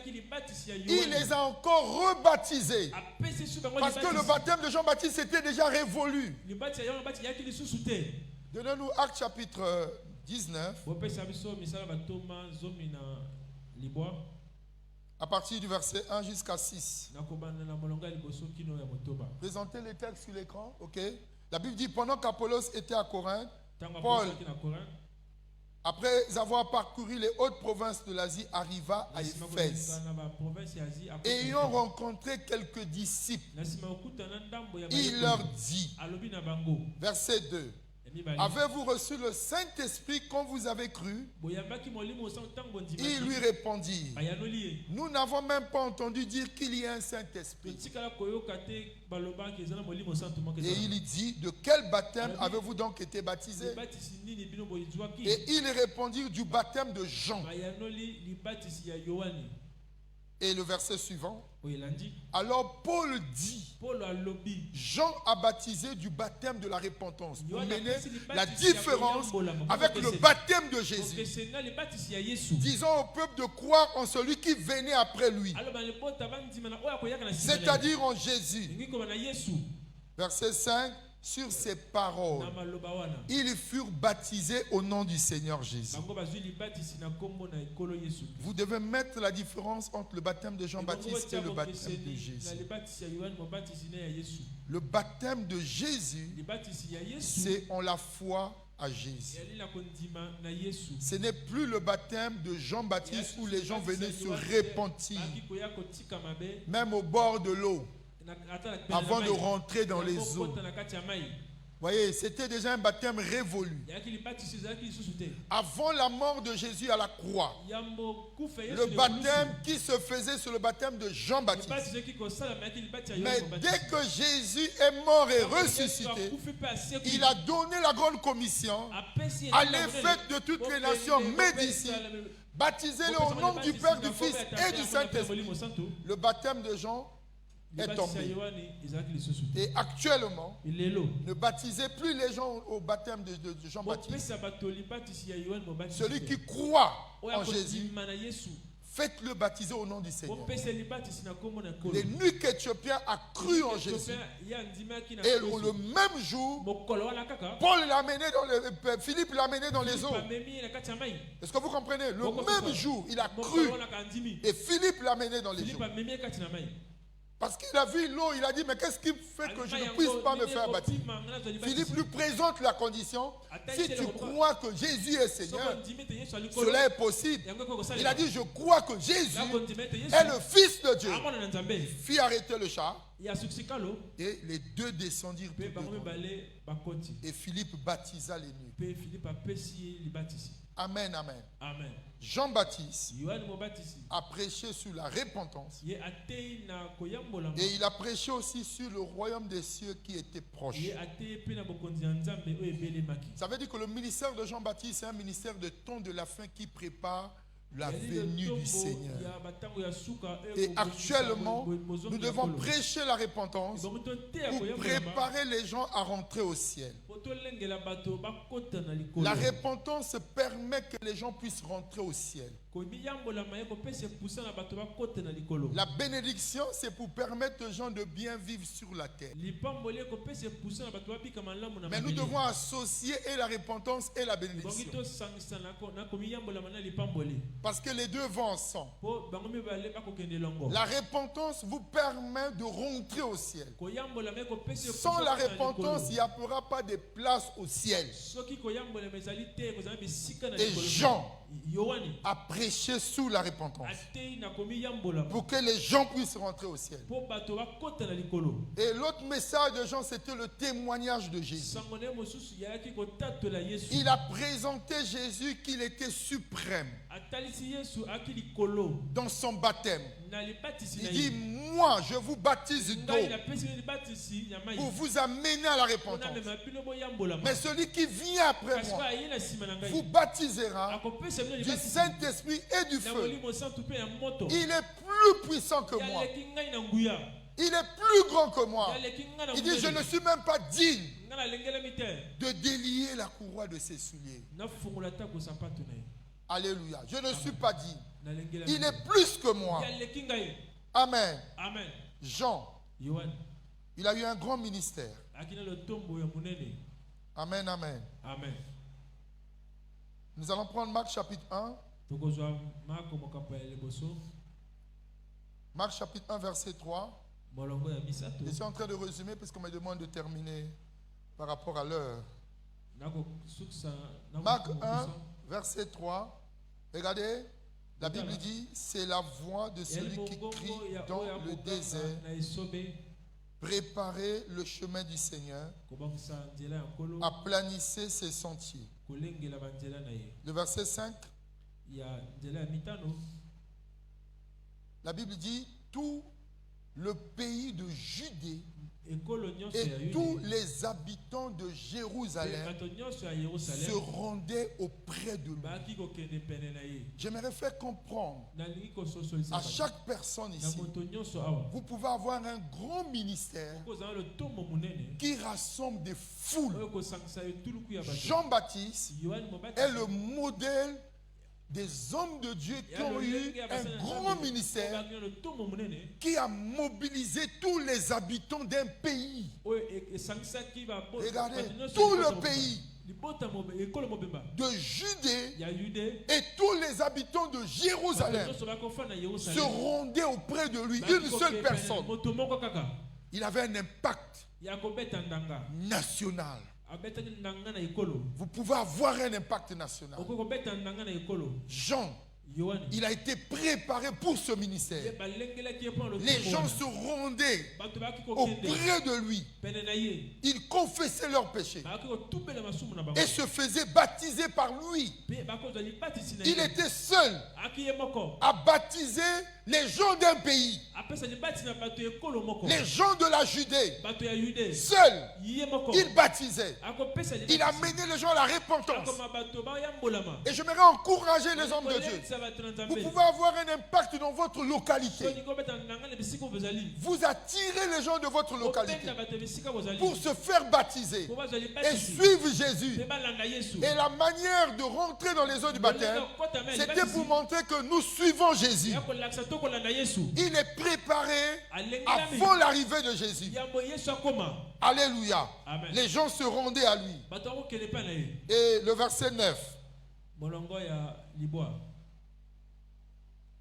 Il les a encore rebaptisés parce que le baptême de Jean-Baptiste était déjà révolu. Donnez-nous Actes chapitre 19 à partir du verset 1 jusqu'à 6. Présentez les textes sur l'écran, ok? La Bible dit, pendant qu'Apollos était à Corinthe, Paul, après avoir parcouru les hautes provinces de l'Asie, arriva à Éphèse. Et ayant rencontré quelques disciples, il leur dit, verset 2, avez-vous reçu le Saint-Esprit quand vous avez cru? Ils lui répondirent, nous n'avons même pas entendu dire qu'il y a un Saint-Esprit. Et il dit, de quel baptême avez-vous donc été baptisés? Et ils répondirent, du baptême de Jean. Et le verset suivant, alors Paul dit, Jean a baptisé du baptême de la repentance. Pour mener la différence avec le baptême de Jésus. Disons au peuple de croire en celui qui venait après lui, c'est-à-dire en Jésus. Verset 5, sur ces paroles, ils furent baptisés au nom du Seigneur Jésus. Vous devez mettre la différence entre le baptême de Jean-Baptiste et le baptême de Jésus. Le baptême de Jésus, c'est en la foi à Jésus. Ce n'est plus le baptême de Jean-Baptiste où les gens venaient se repentir, même au bord de l'eau, avant de rentrer dans les eaux. Vous voyez, c'était déjà un baptême révolu. Avant la mort de Jésus à la croix, le baptême qui se faisait, c'est le baptême de Jean-Baptiste. Mais dès que Jésus est mort et ressuscité, il a donné la grande commission à l'effet de toutes les nations, mais d'ici, baptisez-les au nom du Père, du Fils et du Saint-Esprit. Le baptême de Jean est tombé. Et actuellement, ne baptisez plus les gens au baptême de Jean-Baptiste. Celui qui croit en Jésus, faites-le baptiser au nom du Seigneur. L'eunuque éthiopien a cru en Jésus. Et le même jour, Philippe l'a amené dans les eaux. Est-ce que vous comprenez? Le même jour, il a cru. Et Philippe l'a amené dans les eaux. Parce qu'il a vu l'eau, il a dit, mais qu'est-ce qui fait que je ne puisse pas me faire baptiser? Philippe lui présente la condition. Si tu crois que Jésus est Seigneur, cela est possible. Il a dit, je crois que Jésus est le Fils de Dieu. Il fit arrêter le char. Et les deux descendirent. Et Philippe baptisa les nues. Amen, amen. Amen. Jean-Baptiste a prêché sur la repentance. Et il a prêché aussi sur le royaume des cieux qui était proche. Ça veut dire que le ministère de Jean-Baptiste est un ministère de temps de la fin qui prépare la venue du Seigneur. Et actuellement, nous devons prêcher la repentance pour préparer les gens à rentrer au ciel. La repentance permet que les gens puissent rentrer au ciel. La bénédiction, c'est pour permettre aux gens de bien vivre sur la terre. Mais nous devons associer et la repentance et la bénédiction. Parce que les deux vont ensemble. La repentance vous permet de rentrer au ciel. Sans la repentance, il n'y aura pas de place au ciel. Et Jean a prêché sous la repentance pour que les gens puissent rentrer au ciel. Et l'autre message de Jean, c'était le témoignage de Jésus. Il a présenté Jésus qu'il était suprême dans son baptême. Il dit, moi je vous baptise d'eau pour vous amener à la repentance. Mais celui qui vient après moi vous baptisera du Saint-Esprit et du feu. Il est plus puissant que moi. Il est plus grand que moi. Il dit, je ne suis même pas digne de délier la courroie de ses souliers. Alléluia. Je ne suis pas digne. Il est plus que moi. Amen. Jean, il a eu un grand ministère. Amen, amen. Nous allons prendre Marc chapitre 1. Marc chapitre 1 verset 3. Je suis en train de résumer parce qu'on me demande de terminer par rapport à l'heure. Marc 1 verset 3. Regardez, la Bible dit, c'est la voix de celui qui crie dans le désert. Préparez le chemin du Seigneur. Aplanissez ses sentiers. Le verset 5. La Bible dit, tout le pays de Judée et tous les habitants de Jérusalem se rendaient auprès de lui. J'aimerais faire comprendre à chaque personne ici, vous pouvez avoir un grand ministère qui rassemble des foules. Jean-Baptiste est le modèle des hommes de Dieu qui ont eu un grand ministère qui a mobilisé tous les habitants d'un pays. Regardez, tout le pays de Judée et tous les habitants de Jérusalem se rendaient auprès de lui, une seule personne. Il avait un impact national. Vous pouvez avoir un impact national. Jean, il a été préparé pour ce ministère. Les gens se rendaient auprès de lui. Ils confessaient leurs péchés et se faisaient baptiser par lui. Il était seul à baptiser les gens d'un pays, les gens de la Judée. Seul, il baptisait. Il a mené les gens à la repentance. Et j'aimerais encourager les hommes de Dieu. Vous pouvez avoir un impact dans votre localité. Vous attirez les gens de votre localité pour se faire baptiser et suivre Jésus. Et la manière de rentrer dans les eaux du baptême, c'était pour montrer que nous suivons Jésus. Il est préparé avant l'arrivée de Jésus. Alléluia. Amen. Les gens se rendaient à lui. Et le verset 9.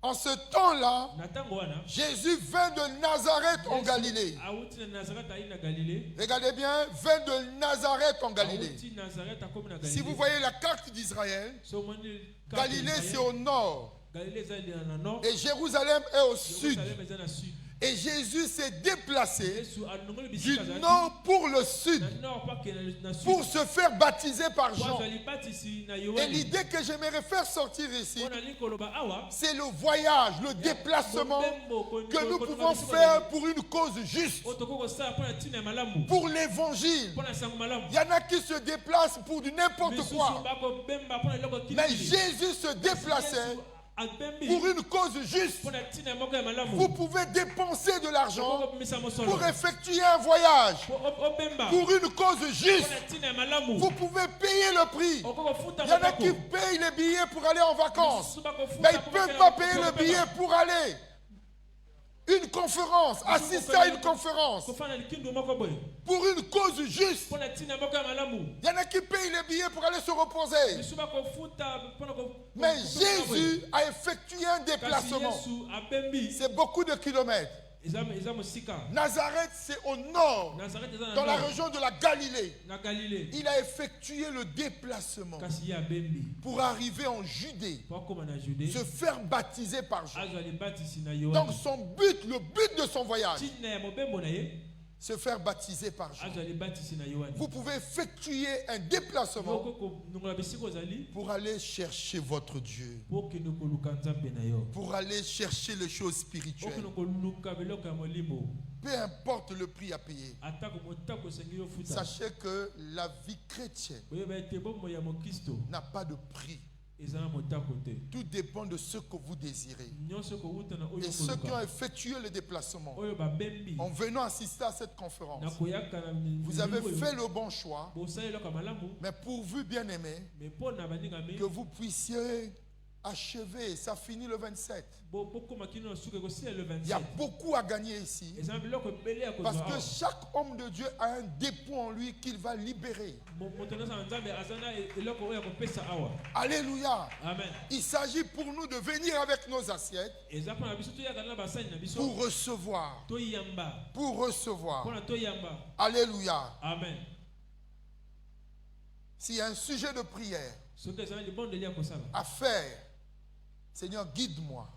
En ce temps-là, Jésus vint de Nazareth en Galilée. Regardez bien, vint de Nazareth en Galilée. Si vous voyez la carte d'Israël, Galilée c'est au nord et Jérusalem est au sud. Et Jésus s'est déplacé du nord pour le sud pour se faire baptiser par Jean. Et l'idée que j'aimerais faire sortir ici, c'est le voyage, le déplacement que nous pouvons faire pour une cause juste, pour l'évangile. Il y en a qui se déplacent pour du n'importe quoi. Mais Jésus se déplaçait pour une cause juste. Vous pouvez dépenser de l'argent pour effectuer un voyage pour une cause juste. Vous pouvez payer le prix. Il y en a qui payent les billets pour aller en vacances, mais ils ne peuvent pas payer le billet pour aller une conférence, assister à une conférence pour une cause juste. Il y en a qui payent les billets pour aller se reposer. Mais Jésus a effectué un déplacement. C'est beaucoup de kilomètres. Nazareth, c'est au nord, dans la région de la Galilée. Il a effectué le déplacement pour arriver en Judée, se faire baptiser par Jean. Donc son but, le but de son voyage, se faire baptiser par Jean. Vous pouvez effectuer un déplacement pour aller chercher votre Dieu, pour aller chercher les choses spirituelles. Peu importe le prix à payer. Sachez que la vie chrétienne n'a pas de prix. Tout dépend de ce que vous désirez. Et ceux qui ont effectué le déplacement en venant assister à cette conférence, vous avez fait le bon choix, mais pourvu, bien aimé, que vous puissiez achever. Ça finit le 27. Il y a beaucoup à gagner ici, parce que chaque homme de Dieu a un dépôt en lui qu'il va libérer. Alléluia. Amen. Il s'agit pour nous de venir avec nos assiettes pour recevoir. Pour recevoir. Alléluia. Amen. S'il y a un sujet de prière à faire, Seigneur, guide-moi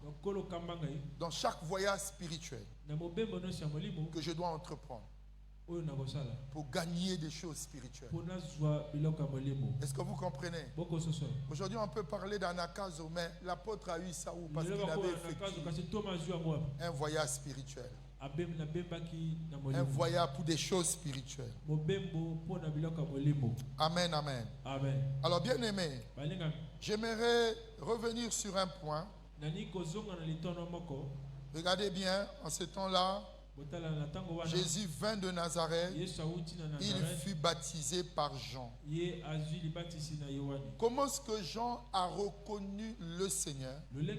dans chaque voyage spirituel que je dois entreprendre pour gagner des choses spirituelles. Est-ce que vous comprenez? Aujourd'hui, on peut parler d'Anakazo, mais l'apôtre a eu ça où? Parce qu'il avait effectué un voyage spirituel. Un voyage pour des choses spirituelles. Amen, amen. Alors, bien aimé, j'aimerais revenir sur un point. Regardez bien, en ce temps-là, Jésus vint de Nazareth, il fut baptisé par Jean. Comment est-ce que Jean a reconnu le Seigneur? Il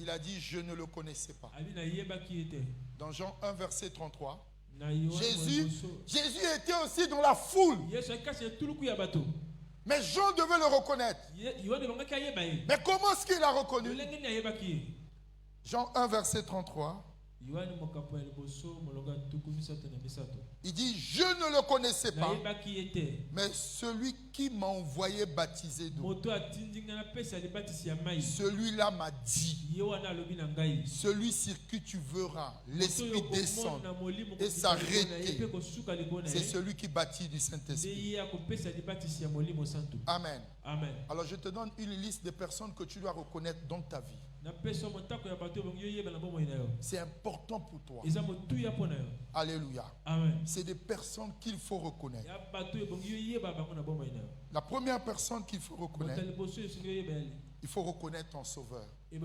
a dit, je ne le connaissais pas. Dans Jean 1, verset 33, Jésus était aussi dans la foule. Mais Jean devait le reconnaître. Mais comment est-ce qu'il a reconnu? Jean 1, verset 33. Il dit, je ne le connaissais pas, mais celui qui m'a envoyé baptiser d'eau, celui-là m'a dit, celui sur qui tu verras l'Esprit descendre et s'arrêter, c'est celui qui baptise du Saint-Esprit. Amen.
Amen.
Alors je te donne une liste de personnes que tu dois reconnaître dans ta vie. C'est important pour toi. Alléluia. C'est des personnes qu'il faut reconnaître. La première personne qu'il faut reconnaître, il faut reconnaître ton Sauveur. Et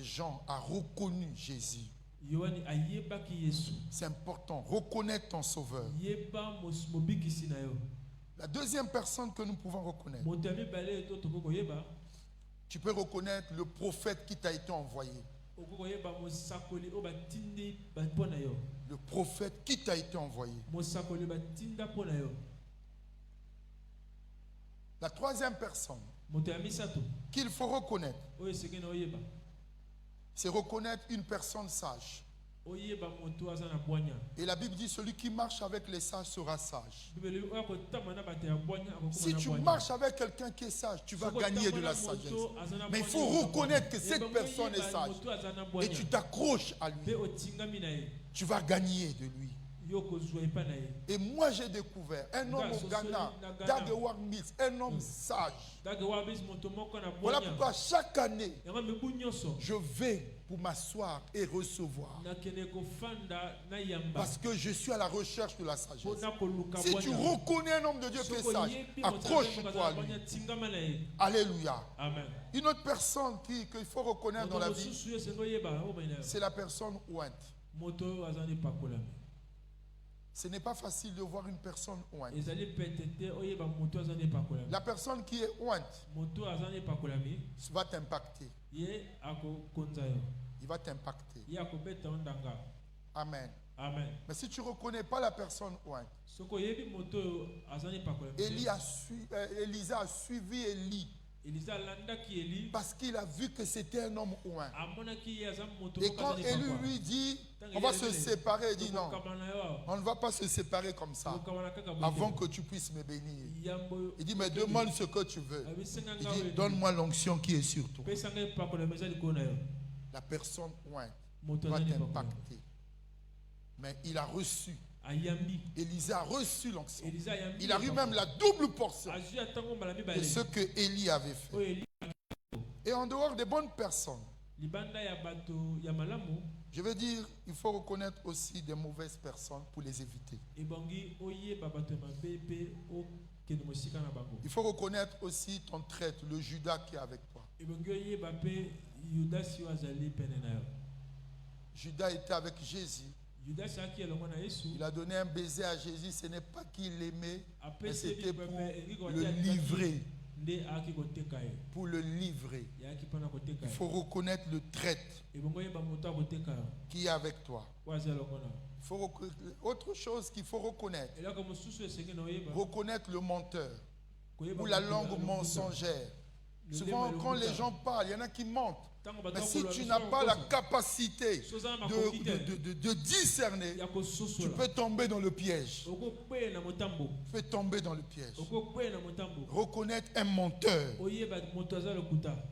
Jean a reconnu Jésus. C'est important. Reconnaître ton Sauveur. La deuxième personne que nous pouvons reconnaître, tu peux reconnaître le prophète qui t'a été envoyé. Le prophète qui t'a été envoyé. La troisième personne qu'il faut reconnaître, c'est reconnaître une personne sage. Et la Bible dit celui qui marche avec les sages sera sage. Si tu marches avec quelqu'un qui est sage, tu vas gagner de la sagesse. Mais il faut reconnaître que cette personne est sage. Et tu t'accroches à lui. Tu vas gagner de lui. Et moi j'ai découvert un homme au Ghana, Dagewar Mills, un homme sage. Voilà pourquoi chaque année, je vais pour m'asseoir et recevoir. Parce que je suis à la recherche de la sagesse. Si tu reconnais un homme de Dieu qui est sage, accroche-toi à lui. Alléluia.
Amen.
Une autre personne qu'il faut reconnaître dans la vie, c'est la personne ointe. Ce n'est pas facile de voir une personne ointe. La personne qui est ointe va t'impacter. Il va t'impacter. Amen.
Amen.
Mais si tu ne reconnais pas la personne ointe, Élisa a suivi Élie. Parce qu'il a vu que c'était un homme oint. Et quand Élie lui dit, on va se séparer, il dit non, on ne va pas se séparer comme ça, avant que tu puisses me bénir. Il dit, mais demande ce que tu veux. Il dit, donne-moi l'onction qui est sur toi. La personne ointe va t'impacter. Mais il a reçu. Élisa a reçu l'onction. Il a eu même la double portion de ce que Élie avait fait. Et en dehors des bonnes personnes, je veux dire, il faut reconnaître aussi des mauvaises personnes pour les éviter. Il faut reconnaître aussi ton traître, le Judas qui est avec toi. Judas était avec Jésus. Il a donné un baiser à Jésus. Ce n'est pas qu'il l'aimait, mais c'était pour le livrer. Pour le livrer. Il faut reconnaître le traître qui est avec toi. Autre chose qu'il faut reconnaître. Reconnaître le menteur ou la langue mensongère. Souvent, quand les gens parlent, il y en a qui mentent. Mais si tu n'as pas la capacité de discerner, tu peux tomber dans le piège. Tu peux tomber dans le piège. Reconnaître un menteur.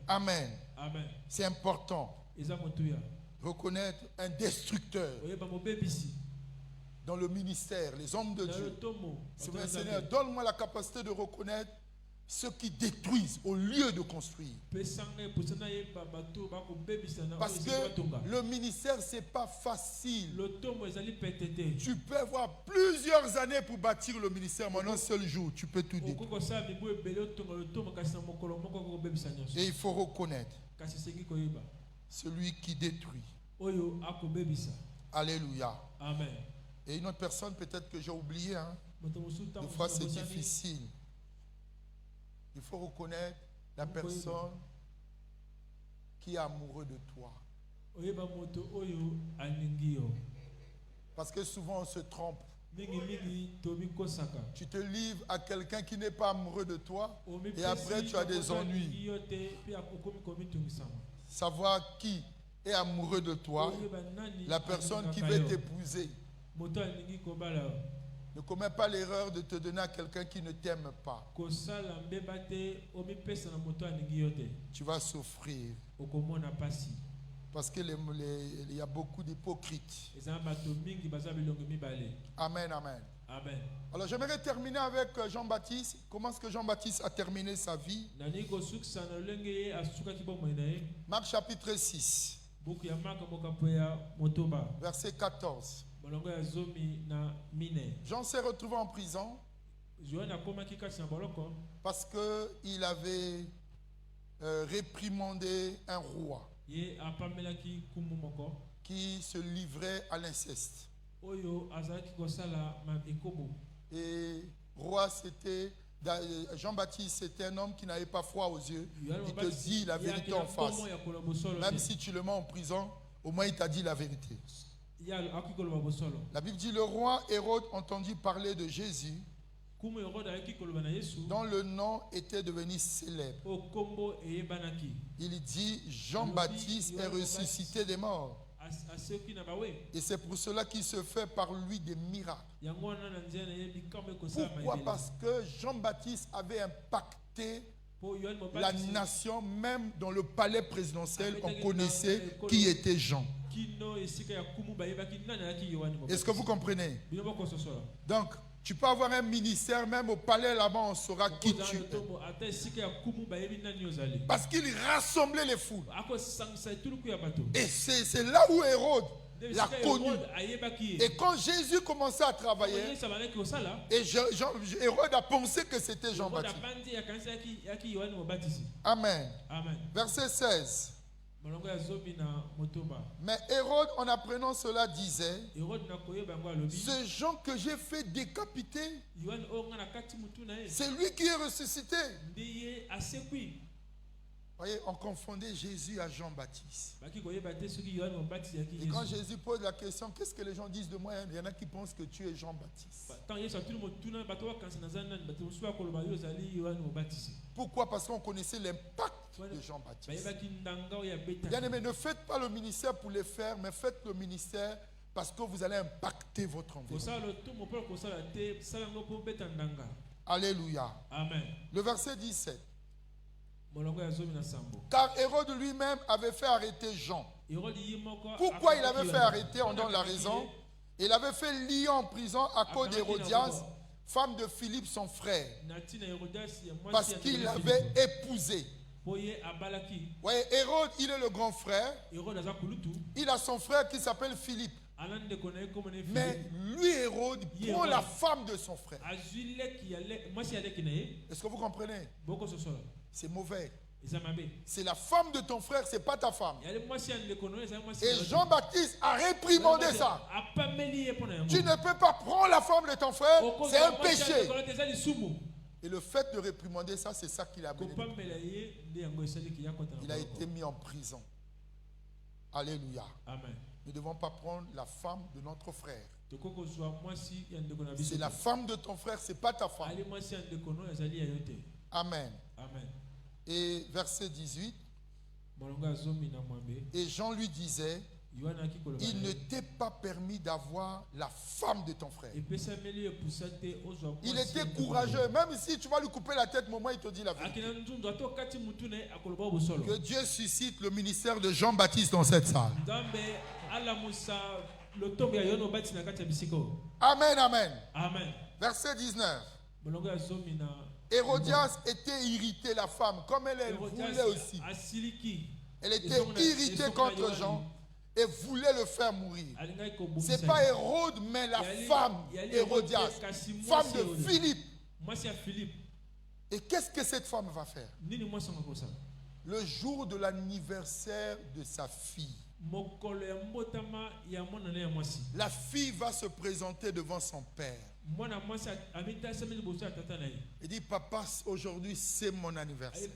Amen. C'est important. Reconnaître un destructeur. Dans le ministère, les hommes de Dieu. Seigneur, donne-moi la capacité de reconnaître ceux qui détruisent au lieu de construire. Parce que le ministère, ce n'est pas facile. Tu peux avoir plusieurs années pour bâtir le ministère, mais en un seul jour, tu peux tout détruire. Et il faut reconnaître celui qui détruit. Alléluia.
Amen.
Et une autre personne, peut-être que j'ai oublié, hein. Des fois, c'est difficile. Il faut reconnaître la personne qui est amoureuse de toi. Parce que souvent on se trompe. Tu te livres à quelqu'un qui n'est pas amoureux de toi et après tu as des ennuis. Savoir qui est amoureux de toi, la personne qui veut t'épouser. Ne commets pas l'erreur de te donner à quelqu'un qui ne t'aime pas. Tu vas souffrir. Parce qu'il y a beaucoup d'hypocrites. Amen, amen.
Amen.
Alors j'aimerais terminer avec Jean-Baptiste. Comment est-ce que Jean-Baptiste a terminé sa vie? Marc chapitre 6. Verset 14. Jean s'est retrouvé en prison parce qu'il avait réprimandé un roi qui se livrait à l'inceste. Et roi, c'était Jean-Baptiste, c'était un homme qui n'avait pas froid aux yeux. Il te dit la vérité en face. Même si tu le mets en prison, au moins il t'a dit la vérité. La Bible dit le roi Hérode entendit parler de Jésus, dont le nom était devenu célèbre. Il dit Jean-Baptiste est ressuscité des morts. Et c'est pour cela qu'il se fait par lui des miracles. Pourquoi? Parce que Jean-Baptiste avait impacté la nation, même dans le palais présidentiel, on connaissait qui était Jean. Est-ce que vous comprenez? Donc, tu peux avoir un ministère, même au palais là-bas, on saura qui tu es. Parce qu'il rassemblait les foules. Et c'est là où Hérode l'a connu. Et quand Jésus commençait à travailler, et Hérode a pensé que c'était Jean-Baptiste. Amen. Verset 16. Mais Hérode, en apprenant cela, disait, ce Jean que j'ai fait décapiter, c'est lui qui est ressuscité. Voyez, on confondait Jésus à Jean-Baptiste. Et quand Jésus pose la question, qu'est-ce que les gens disent de moi? Il y en a qui pensent que tu es Jean-Baptiste. Pourquoi? Parce qu'on connaissait l'impact de Jean-Baptiste. Bien aimé, ne faites pas le ministère pour les faire, mais faites le ministère parce que vous allez impacter votre environnement. Alléluia.
Amen.
Le verset 17. Car Hérode lui-même avait fait arrêter Jean. Pourquoi il avait fait arrêter? On donne la raison. Il avait fait lier en prison à cause d'Hérodias, femme de Philippe son frère, parce qu'il l'avait épousée. Voyez, Hérode, il est le grand frère. Il a son frère qui s'appelle Philippe. Mais lui, Hérode, prend la femme de son frère. Est-ce que vous comprenez? C'est mauvais. C'est la femme de ton frère, c'est pas ta femme. Et Jean-Baptiste a réprimandé ça. Tu ne peux pas prendre la femme de ton frère, c'est un péché. Et le fait de réprimander ça, c'est ça qu'il a mené. Il a été mis en prison. Alléluia.
Amen.
Nous ne devons pas prendre la femme de notre frère. C'est la femme de ton frère, c'est pas ta femme. Amen.
Amen.
Et verset 18. Et Jean lui disait, il ne t'est pas permis d'avoir la femme de ton frère. Il était courageux. Même si tu vas lui couper la tête, moment il te dit la vérité. Que Dieu suscite le ministère de Jean-Baptiste dans cette salle. Amen, amen.
Amen.
Verset 19. Hérodias était irritée, la femme, comme elle voulait aussi. Elle était irritée contre Jean et voulait le faire mourir. Ce n'est pas Hérode, mais la femme Hérodias, femme de Philippe. Et qu'est-ce que cette femme va faire? Le jour de l'anniversaire de sa fille, la fille va se présenter devant son père. Il dit, papa, aujourd'hui c'est mon anniversaire.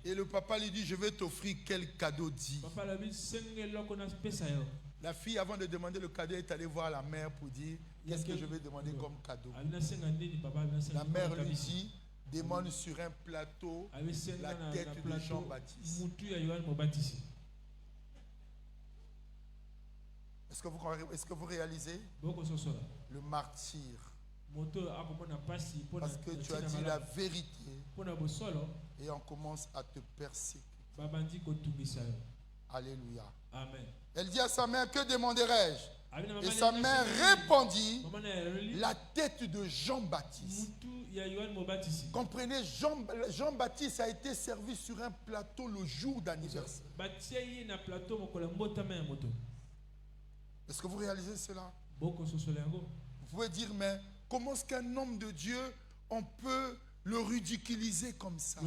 Et le papa lui dit, je vais t'offrir quel cadeau dit. La fille, avant de demander le cadeau, est allée voir la mère pour dire, qu'est-ce que je vais demander comme cadeau? La mère lui dit, demande sur un plateau la tête de Jean-Baptiste. Est-ce que vous réalisez le martyr? Parce que tu as dit la vérité et on commence à te persécuter. Alléluia.
Amen.
Elle dit à sa mère, que demanderai-je? Et sa mère répondit, la tête de Jean-Baptiste. Comprenez, Jean-Baptiste a été servi sur un plateau le jour d'anniversaire. Est-ce que vous réalisez cela? Vous pouvez dire, mais comment est-ce qu'un homme de Dieu, on peut le ridiculiser comme ça?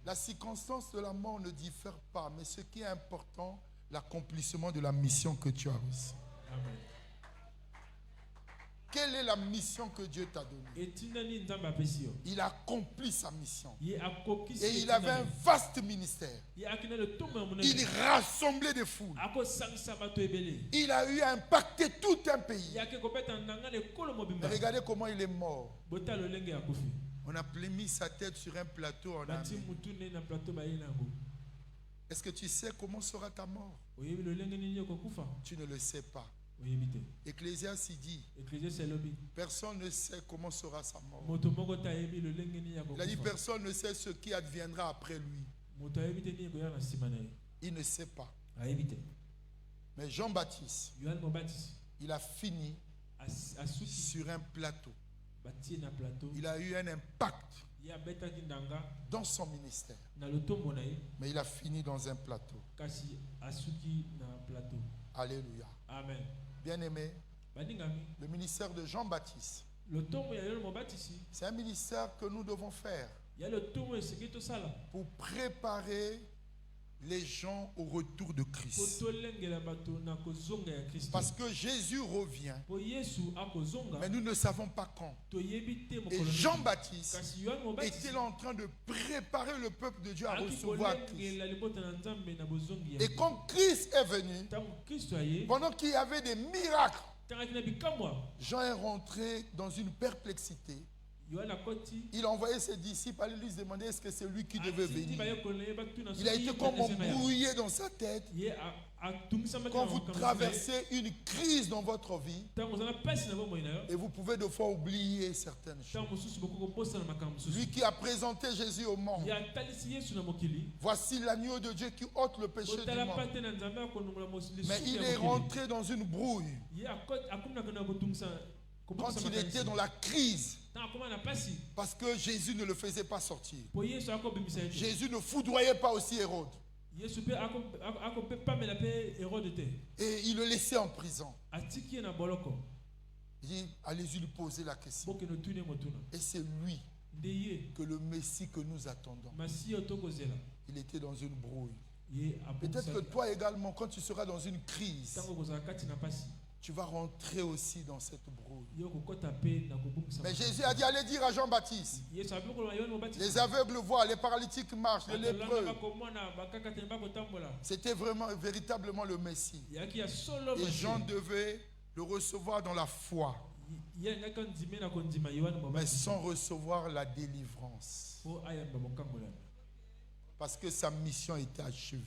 La circonstance de la mort ne diffère pas, mais ce qui est important, l'accomplissement de la mission que tu as reçue.
Amen.
Quelle est la mission que Dieu t'a donnée? Il a accompli sa mission. Et il avait un vaste ministère. Il rassemblait des foules. Il a eu à impacter tout un pays. Mais regardez comment il est mort. On a mis sa tête sur un plateau. Est-ce que tu sais comment sera ta mort? Tu ne le sais pas. Ecclésiaste dit, personne ne sait comment sera sa mort. Il a dit, personne ne sait ce qui adviendra après lui. Il ne sait pas. Mais Jean-Baptiste, il a fini sur un plateau. Il a eu un impact dans son ministère. Mais il a fini dans un plateau. Alléluia.
Amen.
Bien-aimé, le ministère de Jean-Baptiste, c'est un ministère que nous devons faire pour préparer les gens au retour de Christ. Parce que Jésus revient, mais nous ne savons pas quand. Et Jean-Baptiste était là en train de préparer le peuple de Dieu à recevoir Christ. Et quand Christ est venu, pendant qu'il y avait des miracles, Jean est rentré dans une perplexité. Il a envoyé ses disciples aller lui demander est-ce que c'est lui qui devait venir. Il a été comme embrouillé dans sa tête. Quand vous traversez une crise dans votre vie, et vous pouvez de fois oublier certaines choses. Lui qui a présenté Jésus au monde, voici l'agneau de Dieu qui ôte le péché du monde. Mais il est rentré dans une brouille. Quand il était dans la crise, parce que Jésus ne le faisait pas sortir. Jésus ne foudroyait pas aussi Hérode. Et il le laissait en prison. Il dit, allez-y lui poser la question. Et c'est lui que le Messie que nous attendons. Il était dans une brouille. Peut-être que toi également, quand tu seras dans une crise, tu vas rentrer aussi dans cette brouille. Mais Jésus a dit, allez dire à Jean-Baptiste, les aveugles voient, les paralytiques marchent, les lépreux. C'était véritablement le Messie. Et Jean devait le recevoir dans la foi, mais sans recevoir la délivrance. Parce que sa mission était achevée.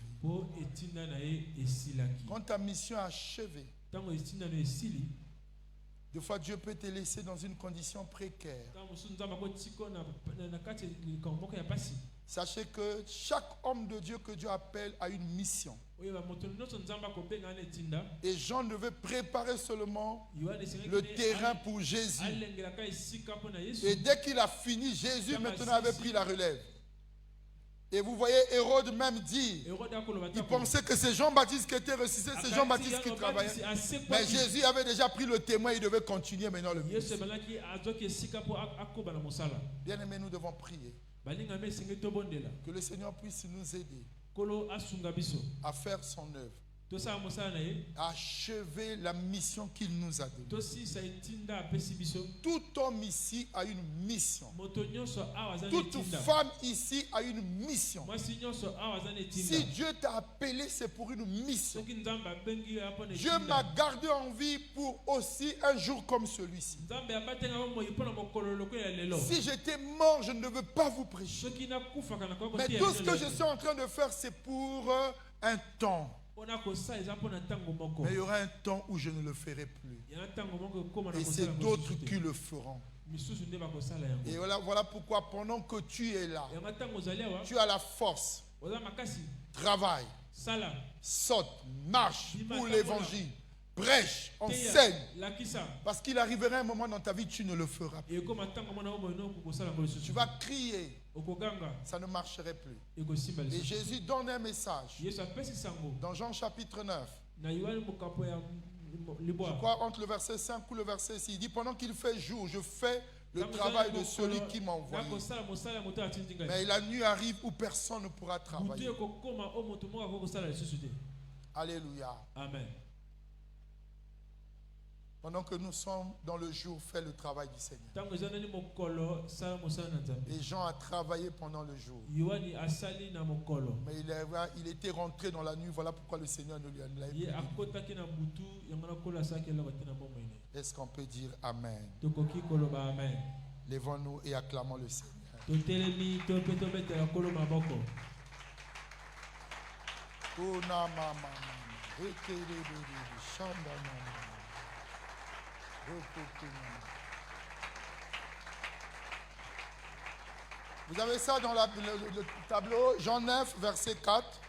Quand ta mission est achevée, des fois Dieu peut te laisser dans une condition précaire. Sachez que chaque homme de Dieu que Dieu appelle a une mission. Et Jean devait préparer seulement le terrain pour Jésus. Et dès qu'il a fini, Jésus maintenant avait pris la relève. Et vous voyez Hérode même dire, il pensait que c'est Jean-Baptiste qui était ressuscité, c'est Jean-Baptiste qui travaillait. Mais Jésus avait déjà pris le témoin, il devait continuer maintenant le ministère. Bien aimé, nous devons prier que le Seigneur puisse nous aider à faire son œuvre, à achever la mission qu'il nous a donnée. Tout homme ici a une mission. Toute femme ici a une mission. Si Dieu t'a appelé, c'est pour une mission. Dieu m'a gardé en vie pour aussi un jour comme celui-ci. Si j'étais mort, je ne veux pas vous prêcher. Mais tout ce que je suis en train de faire, c'est pour un temps. Mais il y aura un temps où je ne le ferai plus. Et c'est d'autres qui le feront. Et voilà pourquoi pendant que tu es là, tu as la force Travaille, saute, marche pour l'évangile, prêche, enseigne. Parce qu'il arrivera un moment dans ta vie, tu ne le feras plus. Tu vas crier, ça ne marcherait plus. Et Jésus donne un message dans Jean chapitre 9. Je crois entre le verset 5 ou le verset 6. Il dit, pendant qu'il fait jour, je fais le travail de celui qui m'a envoyé. Mais la nuit arrive où personne ne pourra travailler. Alléluia.
Amen.
Pendant que nous sommes dans le jour, fais le travail du Seigneur. Et Jean a travaillé pendant le jour. Mais il était rentré dans la nuit. Voilà pourquoi le Seigneur ne lui a pas dit. Est-ce qu'on peut dire Amen? Lèvons-nous et acclamons le Seigneur. Vous avez ça dans le tableau, Jean 9, verset 4.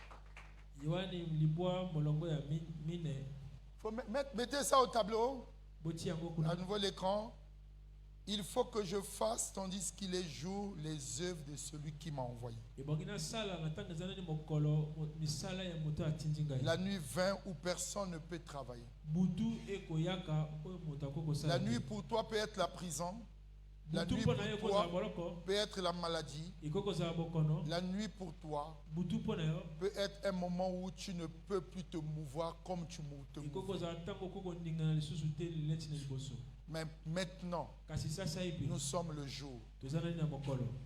Mettez ça au tableau, à nouveau l'écran. Il faut que je fasse, tandis qu'il est jour, les œuvres de celui qui m'a envoyé. La nuit vint où personne ne peut travailler. La nuit pour toi peut être la prison. La nuit pour toi peut être la maladie. La nuit pour toi peut être un moment où tu ne peux plus te mouvoir comme tu te mouvais. Mais maintenant, nous sommes le jour.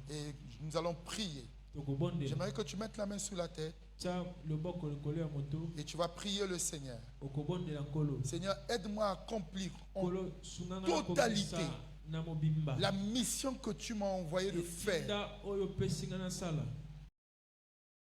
Et nous allons prier. J'aimerais que tu mettes la main sur la tête. Et tu vas prier le Seigneur. Seigneur, aide-moi à accomplir en totalité la mission que tu m'as envoyé de faire.